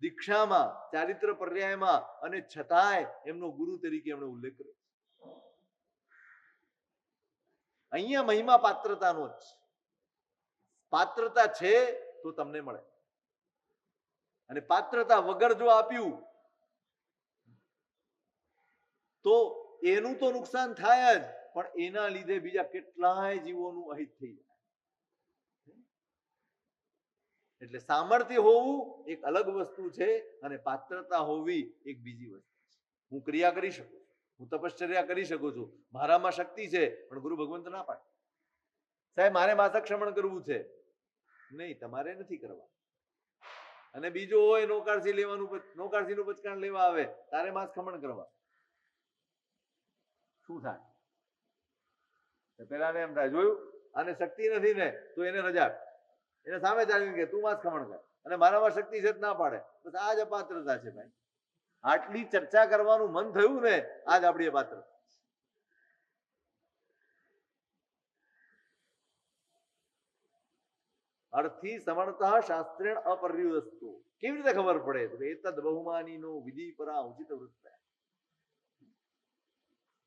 દીક્ષામાં, ચારિત્ર પર્યાયમાં, અને છતાંય એમનો ગુરુ તરીકે એમણે ઉલ્લેખ કર્યો. અહીંયા મહિમા પાત્રતાનો જ. પાત્રતા છે તો તમને મળે, અને પાત્રતા વગર જો આપ્યું તો એનું તો નુકસાન થાય જ, પણ એના લીધે બીજા કેટલાય જીવોનું અહિત થઈ જાય. એટલે સામર્થ્ય હોવું એક અલગ વસ્તુ છે, અને પાત્રતા હોવી એક બીજી વસ્તુ છે. હું ક્રિયા કરી શકું, હું તપશ્ચર્યા કરી શકું છું, મારામાં શક્તિ છે, પણ ગુરુ ભગવંત ના પાડે, સાહેબ મારે માસક ક્ષમણ કરવું છે, નહીં તમારે નથી કરવા. અને બીજો હોય નોકારસી લેવાનું, નોકારસીનું પચકાણ લેવા આવે, તારે માસ ખમણ કરવા, શું થાય? પેલા એમ થાય, જોયું આને શક્તિ નથી ને તો એને રજા, એને સામે ચાલીને કે તું માસ ખમણ કર, અને મારામાં શક્તિ છે ના પાડે, બસ આ જ અપાત્રતા છે ભાઈ. આટલી ચર્ચા કરવાનું મન થયું ને, આજ આપણી અપાત્રતા. અર્થી સમર્થા શાસ્ત્રેણ અપર્યુસ્તુ. કેવી રીતે ખબર પડે? એતદ બહુમાનીનો વિધિ પરા ઉચિત વૃત્ત.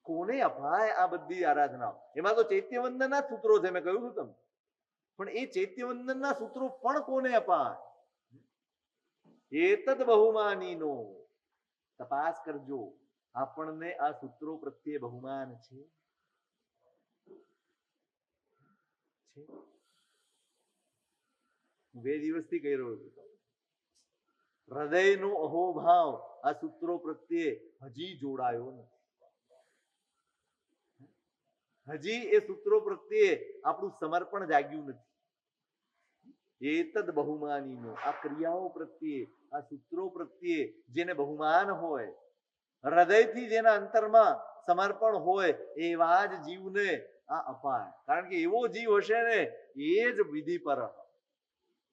કોને અપાય આ બધી આરાધના? એમાં તો ચૈત્યવંદનના સૂત્રો છે, મેં કહ્યું તમને, પણ એ ચૈત્યવંદનના સૂત્રો પણ કોને અપાય? એતદ બહુમાનીનો. તપાસ કરજો, આપણને આ સૂત્રો પ્રત્યે બહુમાન છે. હું 2 દિવસથી કહી રહ્યો છું, હૃદયનો અહોભાવ આ સૂત્રો પ્રત્યે હજી જોડાયો નથી. હજી એ સૂત્રો પ્રત્યે આપણું સમર્પણ જાગ્યું નથી. એતદ બહુમાનીનો, આ ક્રિયાઓ પ્રત્યે, આ સૂત્રો પ્રત્યે જેને બહુમાન હોય, હૃદયથી જેના અંતરમાં સમર્પણ હોય, એવા જ જીવને આ અપાય. કારણ કે એવો જીવ હશે ને, એ જ વિધિ પર,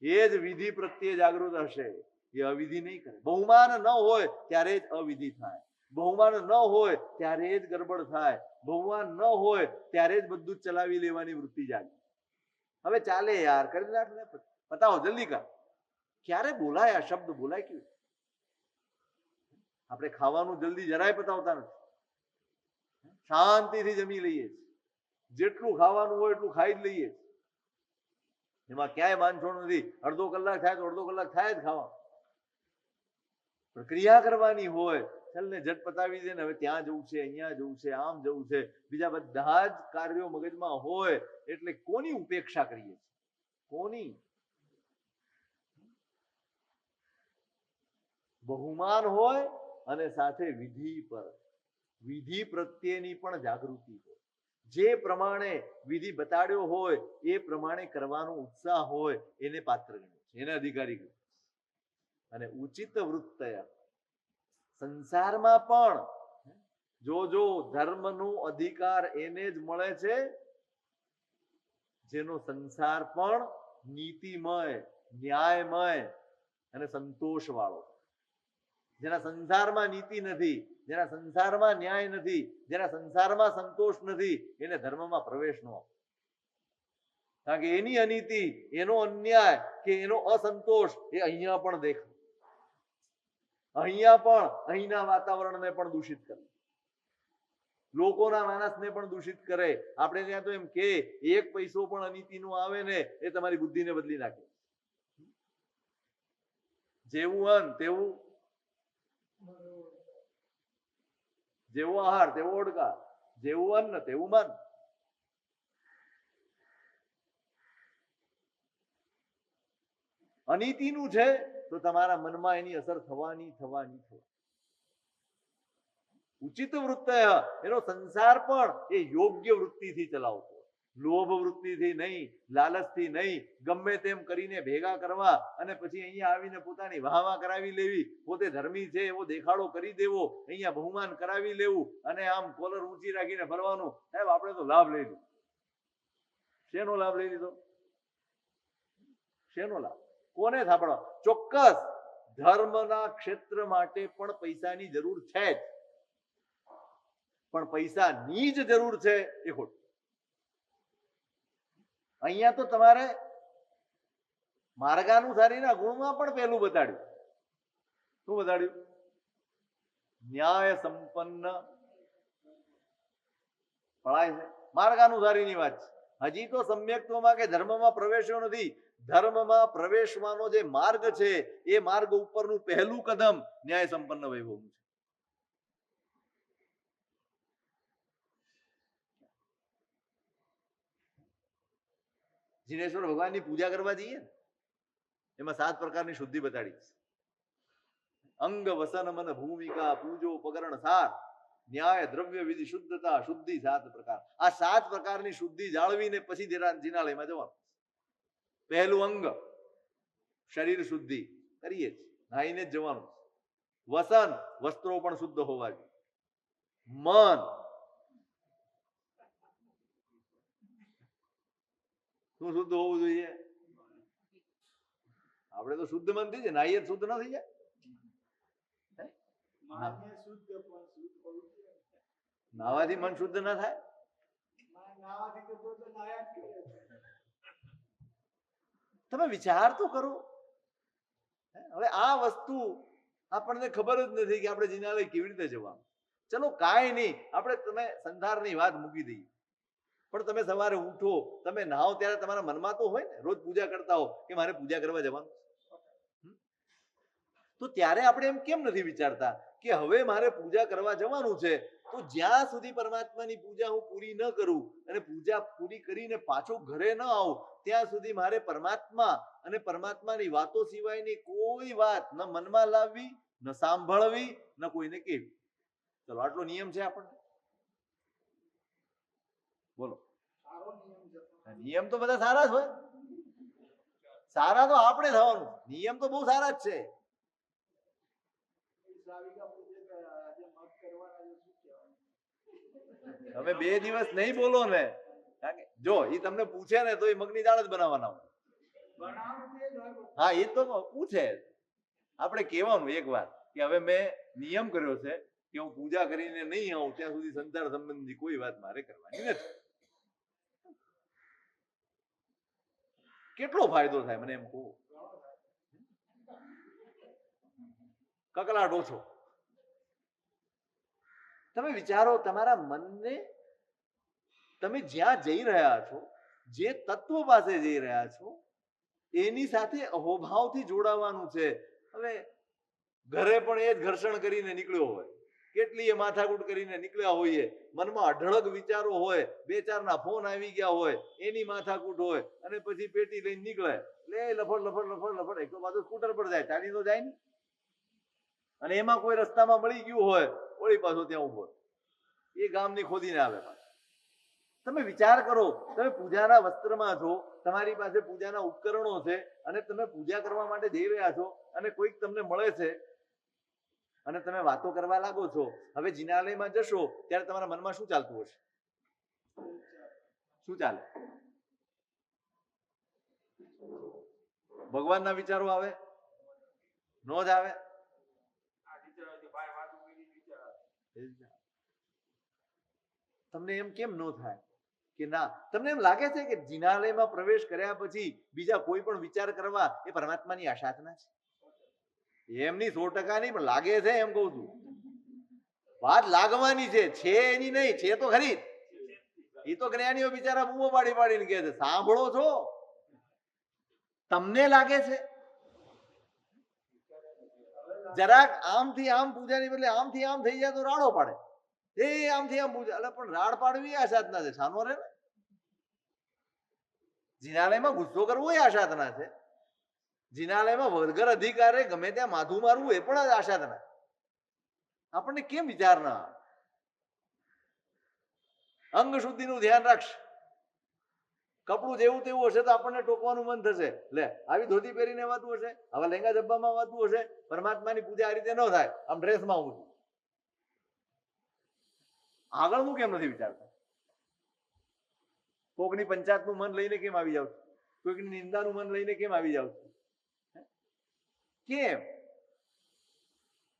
એ જ વિધિ પ્રત્યે જાગૃત હશે, એ અવિધિ નહીં કરે. બહુમાન ન હોય ત્યારે જ અવિધિ થાય, બહુમાન ન હોય ત્યારે જ ગડબડ થાય, બહુમાન ન હોય ત્યારે જ બધું જ ચલાવી લેવાની વૃત્તિ જાગે. હવે ચાલે યાર, કરી નાખ ને, બતાવો જલ્દી કર. ક્યારે બોલાય આ શબ્દ? બોલાય કેવું? આપણે ખાવાનું જલ્દી જરાય પતાવતા નથી, શાંતિથી જમી લઈએ છીએ, જેટલું ખાવાનું હોય એટલું ખાઈ જ લઈએ. એમાં ક્યાંય બાંધછોડ નથી. અડધો કલાક થાય તો અડધો કલાક થાય જ ખાવા, પણ ક્રિયા કરવાની હોય, ચાલ ને ઝટ પતાવી દે ને, હવે ત્યાં જવું છે, અહીંયા જવું છે, આમ જવું છે, બીજા બધા જ કાર્યો મગજમાં હોય, એટલે કોની ઉપેક્ષા કરીએ છીએ? કોની? બહુમાન હોય અને સાથે વિધિ પર, વિધિ પ્રત્યેની પણ જાગૃતિ હોય. જે પ્રમાણે વિધિ બતાડ્યો હોય એ પ્રમાણે કરવાનો ઉત્સાહ હોય, એને પાત્ર ગણે છે, એને અધિકારી ગણે. અને ઉચિત વૃત્તય, સંસારમાં પણ જો ધર્મનો અધિકાર એને જ મળે છે જેનો સંસાર પણ નીતિમય, ન્યાયમય અને સંતોષ વાળો. જેના સંસારમાં નીતિ નથી, જેના સંસારમાં ન્યાય નથી, જેના સંસારમાં સંતોષ નથી, એને ધર્મમાં પ્રવેશ ન આપો. કારણ કે એની અનીતિ, એનો અન્યાય કે એનો અસંતોષ એ અહીંયા પણ દેખાય. અહીંયા પણ અહીંના વાતાવરણને પણ દૂષિત કરે, લોકોના માનસને પણ દૂષિત કરે. આપણે ત્યાં તો એમ કે એક પૈસો પણ અનીતિનો આવે ને એ તમારી બુદ્ધિને બદલી નાખે. જેવું અન્ન તેવું, જેવો આહાર તેવો ઓડકાર, જેવું અન્ન તેવું મન. અનીતિનું છે તો તમારા મનમાં એની અસર થવાની. ઉચિત વૃત્તય, એનો સંસાર પણ એ યોગ્ય વૃત્તિથી ચલાવતો, લોભ વૃત્તિથી નહીં, લાલચથી નહીં. ગમે તેમ કરીને ભેગા કરવા અને પછી અહીંયા આવીને પોતાની વાહવા કરાવી લેવી, પોતે ધર્મી છે એવો દેખાડો કરી દેવો, અહીંયા બહુમાન કરાવી લેવું અને આમ કોલર ઊંચી રાખીને ફરવાનું. સાહેબ આપણે તો લાભ લઈ લીધો. શેનો લાભ લઈ લીધો? શેનો લાભ? કોને થાપડવા? ચોક્કસ ધર્મના ક્ષેત્ર માટે પણ પૈસાની જરૂર છે જ, પણ પૈસાની જ જરૂર છે એ ખોટું. અહીંયા તો તમારે માર્ગાનુસારીના ગુણમાં પણ પહેલું બતાડ્યું. શું બતાડ્યું? ન્યાય સંપન્ન પળાય છે. માર્ગાનુસારીની વાત છે. હજી તો સમ્યક્ત્વમાં કે ધર્મમાં પ્રવેશ્યો નથી. ધર્મમાં પ્રવેશવાનો જે માર્ગ છે એ માર્ગ ઉપરનું પહેલું કદમ ન્યાય સંપન્ન વૈભવનું છે. જીનેશ્વર ભગવાનની પૂજા કરવા જઈએ એમાં 7 પ્રકારની શુદ્ધિ બતાડી છે. અંગ વસન મન ભૂમિકા પૂજો ઉપકરણ સાર ન્યાય દ્રવ્ય વિધિ શુદ્ધતા શુદ્ધિ 7 પ્રકાર. આ 7 પ્રકારની શુદ્ધિ જાળવીને પછી જિનાલયમાં જવાનું. પહેલું અંગ શરીર શુદ્ધિ કરીએ જ, નાહીને જ જવાનું. વસન વસ્ત્રો પણ શુદ્ધ હોવા જોઈએ. મન શું શુદ્ધ હોવું જોઈએ? આપણે તો શુદ્ધ મન થઈ જાય, નાહીએ શુદ્ધ ન થઈ જાય. નાવાથી મન શુદ્ધ ના થાય? તમે વિચાર તો કરો. હવે આ વસ્તુ આપણને ખબર જ નથી કે આપણે જિનાલય કેવી રીતે જવાનું. ચલો કાંઈ નહીં, આપણે તમે સંસારની વાત મૂકી દઈએ, પણ તમે સવારે ઉઠો, તમે નાહો ત્યારે તમારા મનમાં તો હોય ને, રોજ પૂજા કરતા હો કે મારે પૂજા કરવા જવાનું. તો ત્યારે આપણે એમ કેમ નથી વિચારતા કે હવે મારે પૂજા કરવા જવાનું છે, તો જ્યાં સુધી પરમાત્માની પૂજા હું પૂરી ન કરું અને પૂજા પૂરી કરીને પાછો ઘરે ન આવું ત્યાં સુધી મારે પરમાત્મા અને પરમાત્માની વાતો સિવાયની કોઈ વાત ન મનમાં લાવવી, ન સાંભળવી, ન કોઈને કહેવી. ચલો આટલો નિયમ છે આપણને. બોલો, નિયમ તો બધા સારા જ હોય. સારા તો આપણે થવાનું, નિયમ તો બહુ સારા જ છે. તમે 2 દિવસ નહીં બોલો ને, જો એ તમને પૂછે ને તો એ મગની દાળ જ બનાવવાના હોય. હા એ તો પૂછે, આપણે કહેવાનું એક વાર કે હવે મેં નિયમ કર્યો છે કે હું પૂજા કરીને નહીં આવું ત્યાં સુધી સંસાર સંબંધી કોઈ વાત મારે કરવાની નથી. કેટલો ફાયદો થાય મને એમ કહો. કકલાટ ઓછો. તમે વિચારો, તમારા મનને તમે જ્યાં જઈ રહ્યા છો, જે તત્વ પાસે જઈ રહ્યા છો એની સાથે અહોભાવથી જોડાવાનું છે. હવે ઘરે પણ એ જ ઘર્ષણ કરીને નીકળ્યો હોય, કેટલી માથાકૂટ કરીને નીકળ્યા હોઈએ, મનમાં અઢળક વિચારો હોય, 2-4 ફોન આવી ગયા હોય, એની માથાકૂટ હોય અને પછી પેટી લઈને નીકળે, લે લફડ એક તો પાછું સ્કૂટર પર જાય, ચાલી તો જાય ને. અને એમાં કોઈ રસ્તામાં મળી ગયું હોય, ઓળી પાછો ત્યાં ઉભો, એ ગામની ખોદીને આવે. તમે વિચાર કરો, તમે પૂજાના વસ્ત્રમાં છો, તમારી પાસે પૂજાના ઉપકરણો છે અને તમે પૂજા કરવા માટે જઈ રહ્યા છો અને કોઈક તમને મળે છે અને તમે વાતો કરવા લાગો છો. હવે જિનાલયમાં જશો ત્યારે તમારા મનમાં શું ચાલતું હશે? શું ચાલે? ભગવાનના વિચારો આવે? નો જ આવે? તમને એમ કેમ ન થાય કે ના? તમને એમ લાગે છે કે જિનાલયમાં પ્રવેશ કર્યા પછી બીજા કોઈ પણ વિચાર કરવા એ પરમાત્માની આશાધના છે? એમની 100% નહીં, પણ લાગે છે એમ કહું છું. વાત લાગવાની છે એની નહીં, છે તો ખરી. એ તો જ્ઞાનીઓ બિચારા બૂમો પાડી પાડીને કહે છે, સાંભળો છો? તમને લાગે છે? જરાક આમથી આમ પૂજાની બદલે આમથી આમ થઈ જાય તો રાડો પાડે. એ આમથી આમ પૂજા, એટલે પણ રાડ પાડવી આ સાધના છે, છાનો રે ને. જિનાલયમાં ગુસ્સો કરવો એ આસાધના છે. જિનાલયમાં વગર અધિકારે ગમે ત્યાં માથું મારવું એ પણ આસાધના. આપણને કેમ વિચાર ના? અંગ શુદ્ધિનું ધ્યાન રાખશે. કપડું જેવું તેવું હશે તો આપણને ટોકવાનું મન થશે. લે, આવી ધોતી પહેરીને વાતું હશે, આવા લેંગા જબ્બામાં વાતું હશે. પરમાત્માની પૂજા આ રીતે ન થાય, આમ ડ્રેસમાં હું છું. આગળનું કેમ નથી વિચારતા? કોકની પંચાયતનું મન લઈને કેમ આવી જાવ? કોઈકની નિંદાનું મન લઈને કેમ આવી જાવ? કેમ?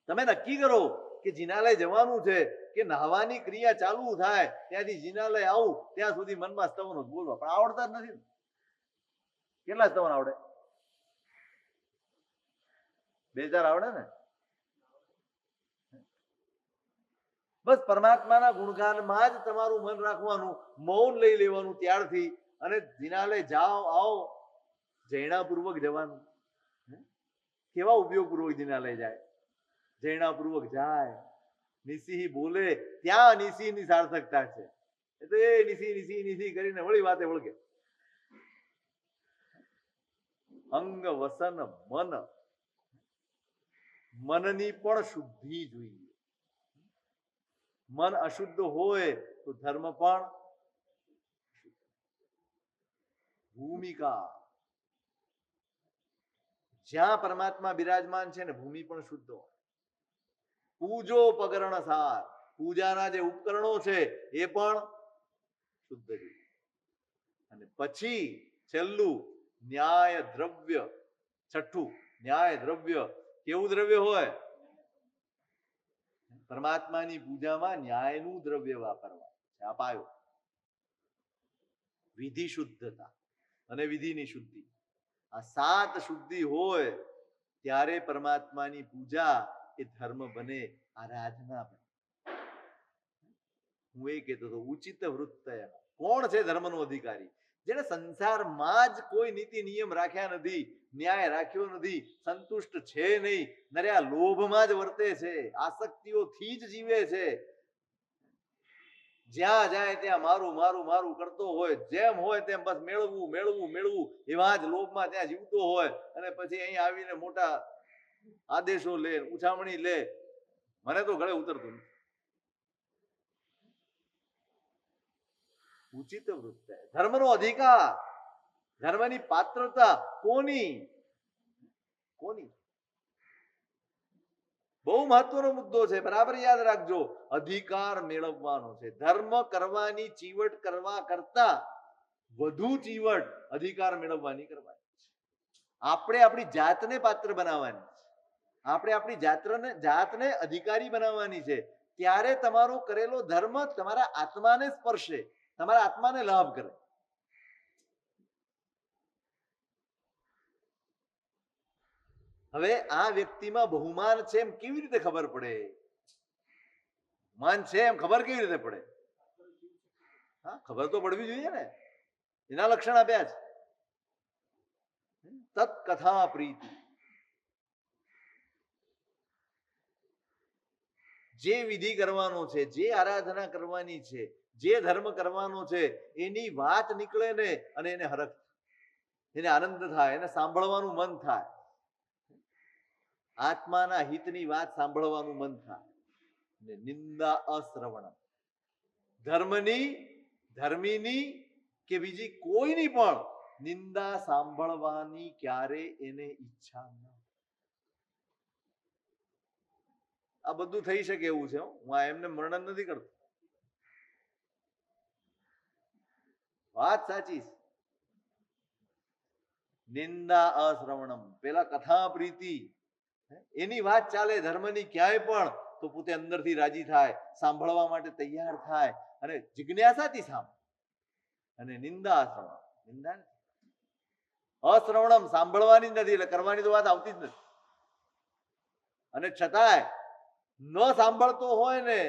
તમે નક્કી કરો કે જિનાલય જવાનું છે, કે નહાવાની ક્રિયા ચાલુ થાય ત્યાંથી જિનાલય આવું ત્યાં સુધી મનમાં સ્તવનો બોલવા, પણ આવડતા જ નથી. કેટલા સ્તવન આવડે? 2-4 આવડે ને? બસ પરમાત્માના ગુણગાનમાં જ તમારું મન રાખવાનું, મૌન લઈ લેવાનું ત્યારથી, અને જિનાલય જાઓ આવો જૈણાપૂર્વક જવાનું. કેવા ઉપયોગપૂર્વક જિનાલય જાય? જૈણાપૂર્વક જાય, નિશી બોલે, ત્યાં નિશીની સાર્થકતા છે. એટલે એ નિશી નિશી નિશી કરીને વળી વાતે વળગે. અંગ વસન મન, મનની પણ શુદ્ધિ જોઈએ. મન અશુદ્ધ હોય તો ધર્મ પણ. ભૂમિકા, જ્યાં પરમાત્મા બિરાજમાન છે ને, ભૂમિ પણ શુદ્ધ હોય. પૂજો પગરણ સાર, પૂજાના જે ઉપકરણો છે એ પણ શુદ્ધ જોઈએ. અને પછી છેલ્લું ન્યાય દ્રવ્ય, છઠ્ઠું ન્યાય દ્રવ્ય. કેવું દ્રવ્ય હોય? પરમાત્માની પૂજામાં ન્યાયનું દ્રવ્ય વાપરવા છે. અપાયો વિધિ શુદ્ધતા અને વિધિની શુદ્ધિ, આ 7 શુદ્ધિ હોય ત્યારે પરમાત્માની પૂજા એ ધર્મ બને, આરાધના બને. હું એ કહેતો હતો, ઉચિત વૃત્તય. કોણ છે ધર્મનો અધિકારી? જેને સંસારમાં જ કોઈ નીતિ નિયમ રાખ્યા નથી, ન્યાય રાખ્યો નથી, સંતુષ્ટ છે નહીં, નર્યા લોભમાં જ વર્તે છે, આસક્તિઓથી જ જીવે છે. જ્યાં જાય ત્યાં મારું મારું મારું કરતો હોય, જેમ હોય તેમ બસ મેળવવું મેળવવું મેળવવું, એવા જ લોભમાં ત્યાં જીવતો હોય. અને પછી અહીં આવીને મોટા આદેશો લે, ઉછામણી લે. મને તો ગળે ઉતરતું નથી. ઉચિત વૃત્તિ, ધર્મનો અધિકાર, ધર્મની પાત્રતા કોની? કોની? બહુ મહત્વનો મુદ્દો છે, બરાબર યાદ રાખજો. અધિકાર મેળવવાનો છે. ધર્મ કરવાની ચીવટ કરવા કરતા વધુ ચીવટ અધિકાર મેળવવાની કરવાની છે. આપણે આપણી જાતને પાત્ર બનાવવાની છે. આપણે આપણી જાતને અધિકારી બનાવવાની છે. ત્યારે તમારો કરેલો ધર્મ તમારા આત્માને સ્પર્શે, તમારા આત્માને લાભ કરે. હવે આ વ્યક્તિમાં બહુમાન છે એમ કેવી રીતે ખબર પડે? માન છે એમ ખબર કેવી રીતે પડે? હા, ખબર તો પડવી જોઈએ ને. એના લક્ષણ આપ્યા છે. તત્કથા પ્રીતિ, જે વિધિ કરવાનો છે, જે આરાધના કરવાની છે, જે ધર્મ કરવાનો છે, એની વાત નીકળે ને અને એને હરખ, એને આનંદ થાય, એને સાંભળવાનું મન થાય. આત્માના હિતની વાત સાંભળવાનું મન થાય. નિંદા અશ્રવણ, ધર્મની, ધર્મીની કે બીજી કોઈની પણ નિંદા સાંભળવાની ક્યારે એને ઈચ્છા ન. આ બધું થઈ શકે એવું છે. હું આ એમને વર્ણન નથી કરતો, વાત સાચી છે. નિંદા અશ્રવણમ, પેલા કથા પ્રીતિ, એની વાત ચાલે ધર્મની ક્યાંય પણ, તો પોતે અંદરથી રાજી થાય, સાંભળવા માટે તૈયાર થાય અને જિજ્ઞાસાથી સાંભળે. અને નિંદા અશ્રવણમ, નિંદા નથી. અશ્રવણમ સાંભળવાની જ નથી, એટલે કરવાની તો વાત આવતી જ નથી. અને છતાંય ન સાંભળતો હોય ને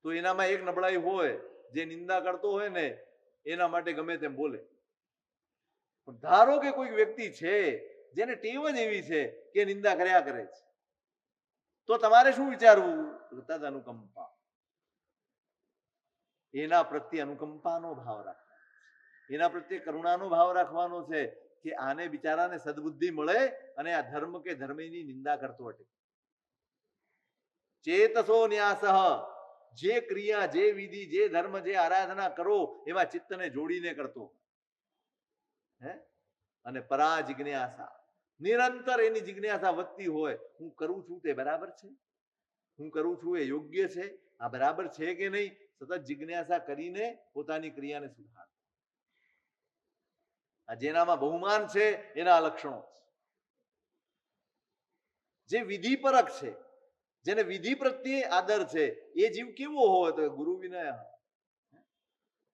તો એનામાં એક નબળાઈ હોય, જે નિંદા કરતો હોય ને એના માટે ગમે તેમ બોલે. પણ ધારો કે કોઈ વ્યક્તિ છે જેને ટેવ જ એવી છે કે નિંદા કર્યા કરે છે, તો તમારે શું વિચારવું? તદ અનુકંપા, એના પ્રત્યે અનુકંપાનો ભાવ રાખવાનો, એના પ્રત્યે કરુણાનો ભાવ રાખવાનો છે કે આને બિચારાને સદબુદ્ધિ મળે અને આ ધર્મ કે ધર્મીની નિંદા કરતો અટકે. ચેતસો ન્યાસઃ, જે ક્રિયા, જે વિધિ, જે ધર્મ, જે આરાધના કરો એમાં ચિત્તને જોડીને કરતો, હે, અને પરા જિજ્ઞાસા, નિરંતર એની જિજ્ઞાસા વધતી હોય, હું કરું છું તે બરાબર છે, હું કરું છું એ યોગ્ય છે, આ બરાબર છે કે નહીં, સતત જિજ્ઞાસા કરીને પોતાની ક્રિયાને સુધાર. આ જેનામાં બહુમાન છે એના લક્ષણો છે. જે વિધિપરક છે, જેને વિધિ પ્રત્યે આદર છે, એ જીવ કેવો હોય? તો ગુરુ વિનય,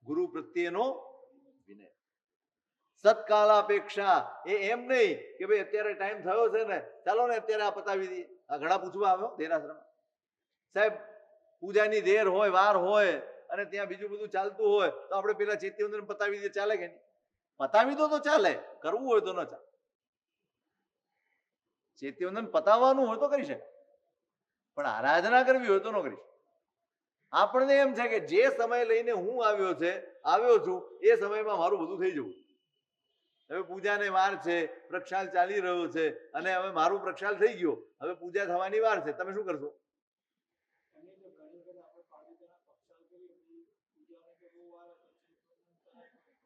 ગુરુ પ્રત્યેનો વિનય. સત્કાલાપેક્ષા, એ એમ નહીં કે ભાઈ અત્યારે ટાઈમ થયો છે ને, ચાલો ને અત્યારે આ પતાવી દઈએ. આ ઘણા પૂછવા આવ્યો દેરાસરમાં, સાહેબ પૂજાની દેર હોય, વાર હોય અને ત્યાં બીજું બધું ચાલતું હોય તો આપણે પેલા ચૈત્યવંદન પતાવી દઈએ, ચાલે કે નહીં? પતાવી દો તો ચાલે, કરવું હોય તો ન ચાલે. ચૈત્યવંદન પતાવવાનું હોય તો કરી શકે, પણ આરાધના કરવી હોય તો ન કરી શકે. આપણને એમ છે કે જે સમય લઈને હું આવ્યો છું એ સમયમાં મારું બધું થઈ જવું. હવે પૂજાને વાર છે, પ્રક્ષાલ ચાલી રહ્યો છે અને હવે મારું પ્રક્ષાલ થઈ ગયો, હવે પૂજા થવાની વાર છે, તમે શું કરશો?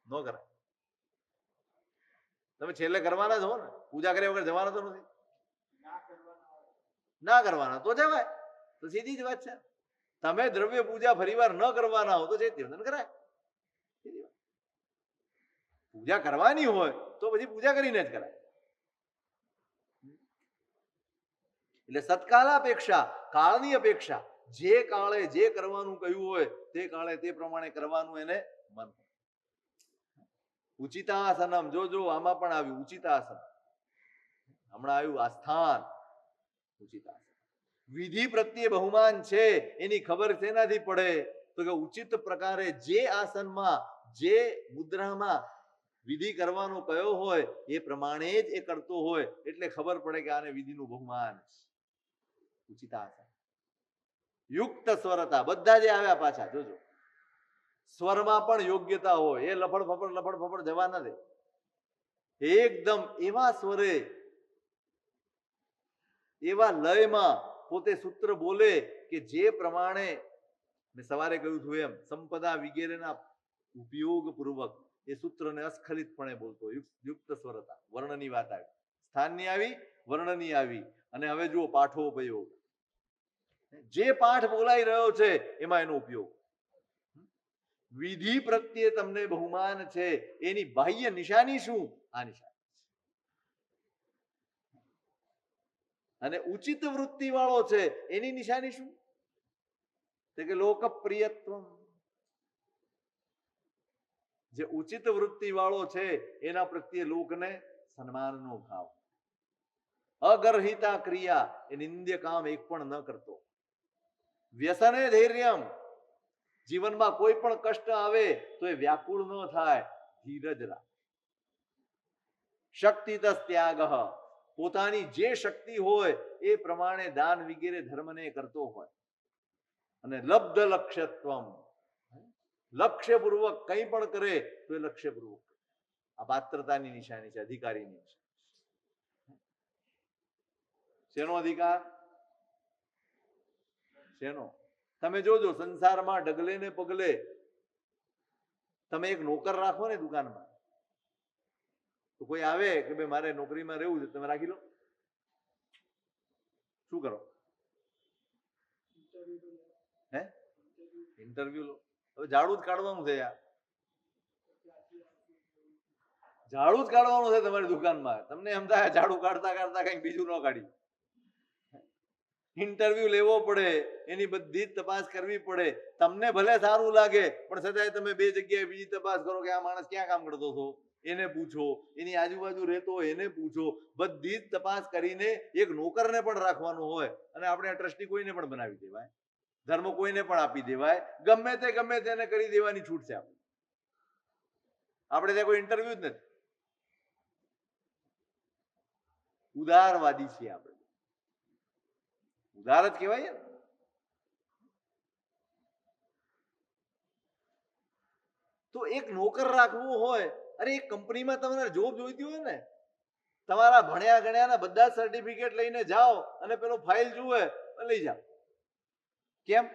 ન કરાય. તમે છેલ્લે કરવાના જ હો ને, પૂજા કર્યા વગર જવાના તો નથી. ના કરવાના તો જવાય, તો સીધી જ વાત છે. તમે દ્રવ્ય પૂજા ફરીવાર ન કરવાના હો તો ચૈત્યવંદન કરાય. પૂજા કરવાની હોય તો પછી પૂજા કરીને જ કરાય. એટલે સત્કાલાપેક્ષા, કાળની અપેક્ષા, જે કાળે જે કરવાનું કહ્યું હોય તે કાળે તે પ્રમાણે કરવાનું એને મન. ઉચિતાસનમ, જો આમાં પણ આવ્યું ઉચિતાસન, હમણાં આવ્યું આ સ્થાન ઉચિતાસન. વિધિ પ્રત્યે બહુમાન છે એની ખબર શેનાથી પડે? તો કે ઉચિત પ્રકારે જે આસનમાં, જે મુદ્રામાં વિધિ કરવાનો કયો હોય એ પ્રમાણે જ એ કરતો હોય એટલે ખબર પડે કે આને વિધિનું બહુમાન છે. ઉચિતાસન. યુક્ત સ્વરતા, બધા જે આવ્યા પાછા જોજો, સ્વરમાં પણ યોગ્યતા હોય, એ લફડ ફફડ જવા ન દે. એકદમ એવા સ્વરે, એવા લયમાં પોતે સૂત્ર બોલે કે જે પ્રમાણે મેં સવારે કહ્યું હતું એમ સંપદા વગેરેના ઉપયોગ પૂર્વક એ સૂત્રને અસ્ખલિતપણે બોલતો. યુક્ત સ્વરતા, વર્ણની વાત આવી, સ્થાનની આવી, વર્ણની આવી, અને હવે જુઓ પાઠોપયોગ. જે પાઠ બોલાઈ રહ્યો છે એમાં એનો ઉપયોગ. વિધિ પ્રત્યે તમને બહુમાન છે એની બાહ્ય નિશાની શું? આ નિશાની. અને ઉચિત વૃત્તિ વાળો છે એની નિશાની શું? કે લોકપ્રિયત્વ. જે ઉચિત વૃત્તિ વાળો છે એના પ્રત્યે લોકને સન્માનનો ભાવ. અગર્હિતા ક્રિયા, એ નિંદ્ય કામ એક પણ ન કરતો. વ્યસને ધૈર્યમ, જીવનમાં કોઈ પણ કષ્ટ આવે તો એ વ્યાકુળ ન થાય, ધીરજ રાખ. શક્તિતઃ ત્યાગ, પોતાની જે શક્તિ હોય એ પ્રમાણે દાન વગેરે ધર્મને કરતો હોય. અને લબ્ધ લક્ષ્યત્વમ, લક્ષ્યપૂર્વક કંઈ પણ કરે તો એ લક્ષ્યપૂર્વક. આ પાત્રતાની નિશાની છે, અધિકારીની નિશાની. શેનો અધિકાર? શેનો? તમે જોજો સંસારમાં ડગલે ને પગલે તમે એક નોકર રાખો ને દુકાનમાં, તો કોઈ આવે કે ભાઈ મારે નોકરીમાં રહેવું છે, તમે રાખી લો? શું કરો? હે? ઇન્ટરવ્યુ લો. હવે ઝાડુ જ કાઢવાનું છે યાર, ઝાડુ જ કાઢવાનું છે તમારી દુકાનમાં. તમને એમ થાય ઝાડુ કાઢતા કાઢતા કઈક બીજું ન કાઢી. ઇન્ટરવ્યુ લેવો પડે, એની બધી જ તપાસ કરવી પડે. તમને ભલે સારું લાગે પણ છતાંય તમે બે જગ્યાએ બીજી તપાસ કરો કે આ માણસ ક્યાં કામ કરતો હતો, એને પૂછો, એની આજુબાજુ રહેતો હોય એને પૂછો. બધી જ તપાસ કરીને એક નોકરને પણ રાખવાનો હોય અને આપણે આ ટ્રસ્ટી કોઈને પણ બનાવી દેવાય, ધર્મ કોઈને પણ આપી દેવાય, ગમે તેને કરી દેવાની છૂટ છે. આપણે ત્યાં કોઈ ઇન્ટરવ્યુ જ નથી. ઉદારવાદી છીએ આપણે, ઉદાર જ કહેવાય ને. તો એક નોકર રાખવું હોય, અરે એક કંપનીમાં તમારે જોબ જોઈતી હોય ને, તમારા ભણ્યા ગણ્યાના બધા સર્ટિફિકેટ લઈને જાઓ અને પેલો ફાઇલ જુએ લઈ જાઓ. કેમ?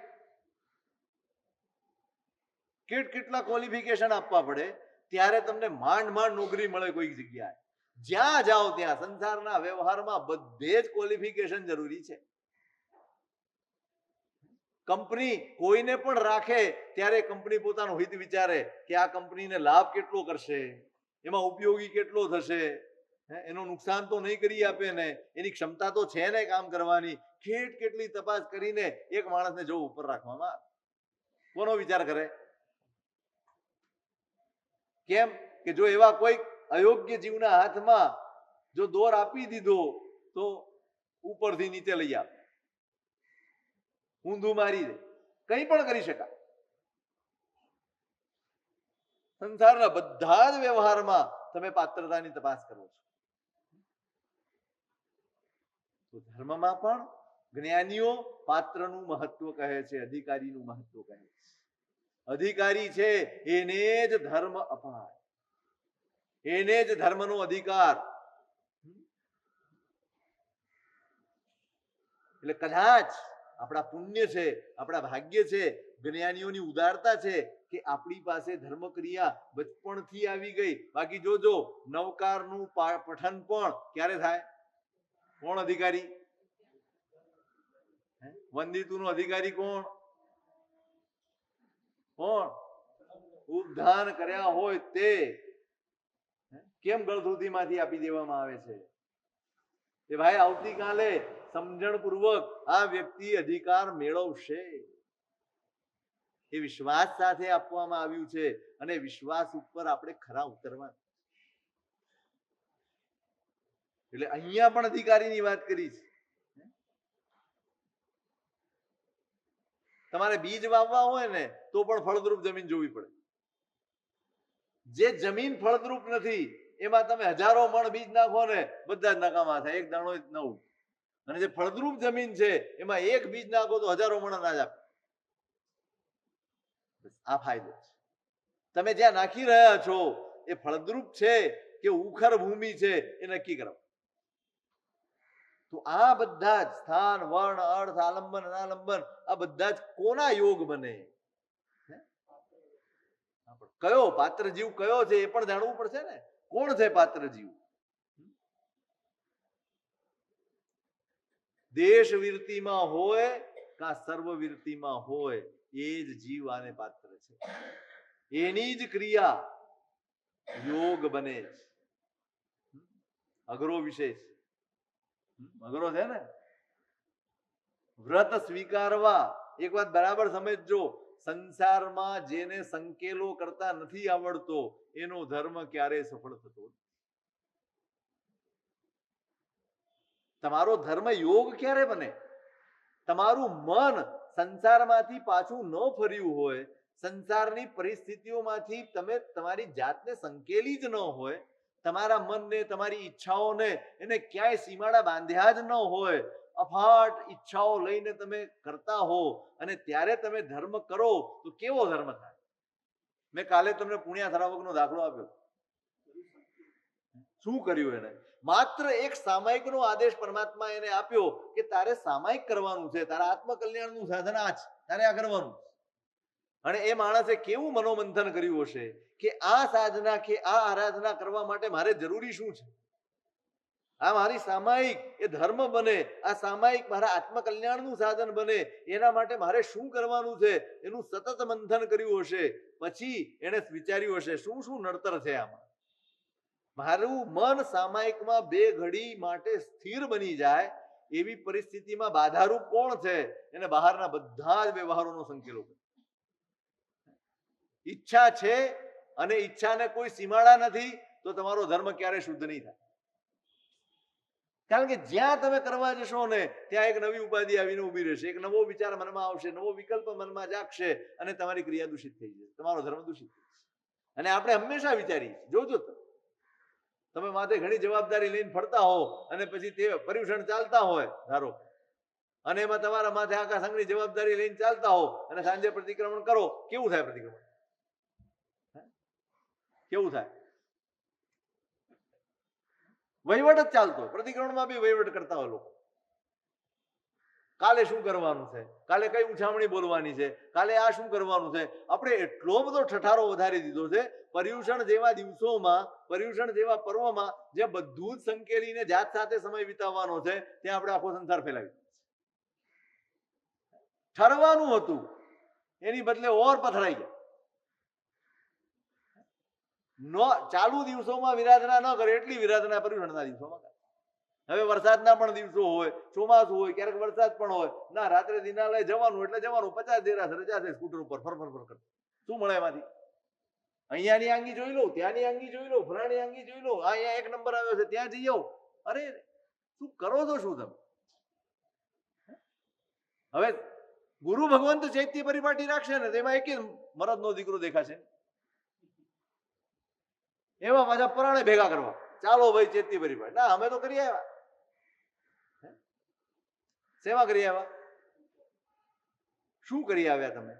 કેટલા ક્વોલિફિકેશન આપવા પડે, ત્યારે તમને માંડ નોકરી મળે કોઈ જગ્યાએ. જ્યાં જાઓ ત્યાં સંસારના વ્યવહારમાં બધે જ ક્વોલિફિકેશન જરૂરી છે. કંપની કોઈને પણ રાખે ત્યારે કંપની પોતાનો હિત વિચારે કે આ કંપનીને લાભ કેટલો કરશે, એમાં ઉપયોગી કેટલો થશે, એનું નુકસાન તો નહીં કરી આપે ને, એની ક્ષમતા તો છે ને કામ કરવાની. કેટલી તપાસ કરીને એક માણસને જો ઉપર રાખવામાં આવે, કોનો વિચાર કરે? કેમ કે જો એવા કોઈ અયોગ્ય જીવના હાથમાં જો દોર આપી દીધો તો ઉપરથી નીચે લઈ આવે, ઊંધું મારી દે, કંઈ પણ કરી શકાય. સંસારના બધા જ વ્યવહારમાં તમે પાત્રતાની તપાસ કરો છો. તો ધર્મમાં પણ જ્ઞાનીઓ પાત્રનું મહત્વ કહે છે, અધિકારીનું મહત્વ કહે છે. અધિકારી છે એને જ ધર્મ અપાય, એને જ ધર્મનો અધિકાર. એટલે કદાચ આપણા પુણ્ય છે, આપણા ભાગ્ય છે, જ્ઞાનીઓની ઉદારતા છે કે આપણી પાસે ધર્મ ક્રિયા બચપણથી આવી ગઈ. બાકી જોજો નવકારનું પઠન પણ ક્યારે થાય? કોણ અધિકારી? વંદિતુનો અધિકારી કોણ? કોણ? ઉપધાન કર્યા હોય તે. કેમ ગળથુથીમાંથી આપી દેવામાં આવે છે કે ભાઈ આવતીકાલે સમજણપૂર્વક આ વ્યક્તિ અધિકાર મેળવશે, એ વિશ્વાસ સાથે આપવામાં આવ્યું છે અને વિશ્વાસ ઉપર આપણે ખરા ઉતરવા. એટલે અહીંયા પણ અધિકારીની વાત કરી છે. તમારે બીજ વાવવા હોય ને તો પણ ફળદ્રુપ જમીન જોવી પડે. જે જમીન ફળદ્રુપ નથી એમાં તમે હજારો મણ બીજ નાખો ને બધા જ નકામા થાય, એક દાણો જ ન ઉગે. અને જે ફળદ્રુપ જમીન છે એમાં એક બીજ નાખો તો હજારો મણ અનાજ આપે. આ ફાયદો છે. તમે જ્યાં નાખી રહ્યા છો એ ફળદ્રુપ છે કે ઉખર ભૂમિ છે એ નક્કી કરો. તો આ બધા જ સ્થાન, વર્ણ, અર્થ, આલંબન, અનાલંબન આ બધા જ કોના યોગ બને? કયો પાત્ર જીવ કયો છે એ પણ જાણવું પડશે ને. કોણ છે પાત્ર જીવ? દેશ વિરતિમાં હોય કા સર્વવીરતીમાં હોય એ જ જીવ આને પાત્ર છે. એની જ ક્રિયા યોગ બને છે. અઘરો વિષય છે, અઘરો છે ને. વ્રત સ્વીકારવા, એક વાત બરાબર સમજજો, સંસારમાં જેને સંકેલો કરતા નથી આવડતો એનો ધર્મ ક્યારેય સફળ થતો નથી. તમારો ધર્મ યોગ ક્યારે બને? તમારું મન સંસારમાંથી પાછું ન ફર્યું હોય, સંસારની પરિસ્થિતિઓમાંથી તમે તમારી જાતને સંકેલી જ ન હોય, તમારા મનને, તમારી ઈચ્છાઓને એને ક્યાંય સીમાડા બાંધ્યા જ ન હોય, અફાટ ઈચ્છાઓ લઈને તમે કરતા હો અને ત્યારે તમે ધર્મ કરો તો કેવો ધર્મ થાય? મેં કાલે તમને પુણ્યા શ્રાવકનો દાખલો આપ્યો. શું કર્યું એને? માત્ર એક સામાયિકનો આદેશ પરમાત્મા એને આપ્યો કે તારે સામાયિક કરવાનું છે, તારા આત્મકલ્યાણનું સાધન આ છે, તારે આ કરવાનું. અને એ માણસે કેવું મનોમંથન કર્યું હશે કે આ સાધના કે આ આરાધના કરવા માટે મારે જરૂરી શું છે? આ મારી સામાયિક એ ધર્મ બને, આ સામાયિક મારા આત્મકલ્યાણનું સાધન બને, એના માટે મારે શું કરવાનું છે એનું સતત મંથન કર્યું હશે. પછી એને વિચાર્યું હશે શું શું નડતર છે આમાં. મારું મન સામાયિકમાં બે ઘડી માટે સ્થિર બની જાય એવી પરિસ્થિતિમાં બાધારૂપ કોણ છે? એને બહારના બધા જ વ્યવહારોનો સંકેલો કરે. ઈચ્છા છે અને ઈચ્છાને કોઈ સીમાડા નથી તો તમારો ધર્મ ક્યારે શુદ્ધ નહીં થાય. કારણ કે જ્યાં તમે કરવા જશો ને ત્યાં એક નવી ઉપાધિ આવીને ઉભી રહેશે, એક નવો વિચાર મનમાં આવશે, નવો વિકલ્પ મનમાં જાગશે અને તમારી ક્રિયા દૂષિત થઈ જશે, તમારો ધર્મ દૂષિત થઈ જશે. અને આપણે હંમેશા વિચારીએ, જોજો તમે માથે ઘણી જવાબદારી લઈને ફરતા હો અને પછી તે પર્યુષણ ચાલતા હોય ધારો, અને એમાં તમારા માથે આખા સંઘની જવાબદારી લઈને ચાલતા હો અને સાંજે પ્રતિક્રમણ કરો, કેવું થાય પ્રતિક્રમણ? કેવું થાય? વહીવટ જ ચાલતો, પ્રતિક્રમણમાં બી વહીવટ કરતા હોય લોકો. કાલે શું કરવાનું છે, કાલે કઈ ઉછામણી બોલવાની છે, કાલે આ શું કરવાનું છે. આપણે એટલો બધો ઠઠારો વધારી દીધો છે. પર્યુષણ જેવા દિવસોમાં, પર્યુષણ જેવા પર્વમાં જે બધું જ સંકેલીને જાત સાથે સમય વિતાવવાનો છે, ત્યાં આપણે આખો સંસાર ફેલાવી ઠરવાનું હતું, એની બદલે ઓર પથરાઈ ગયા. ચાલુ દિવસોમાં વિરાધના ન કરે એટલી વિરાધના પર્યુષણના દિવસોમાં. હવે વરસાદના પણ દિવસો હોય, ચોમાસું હોય, ક્યારેક વરસાદ પણ હોય, ના રાત્રે દિનાલય જવાનું એટલે જવાનું, 50 દેરાસર જશે સ્કૂટર ઉપર ફર કરતા. શું મળે એમાંથી? અહીંયાની આંગી જોઈ લો, ત્યાંની આંગી જોઈ લો, ફલાણી આંગી જોઈ લો, અહીંયા 1 નંબર આવ્યો છે ત્યાં જઈ આવો. અરે શું કરો છો શું તમે? હવે ગુરુ ભગવંત ચૈત્ય પરિપાટી રાખશે ને તેમાં એક મરદનો દીકરો દેખાશે, એવા પાછા પરાણે ભેગા કરવા, ચાલો ભાઈ ચૈત્ય પરિપાટી. ના, અમે તો કરી આવ્યા. સેવા કરી આવ્યા? શું કરી આવ્યા તમે?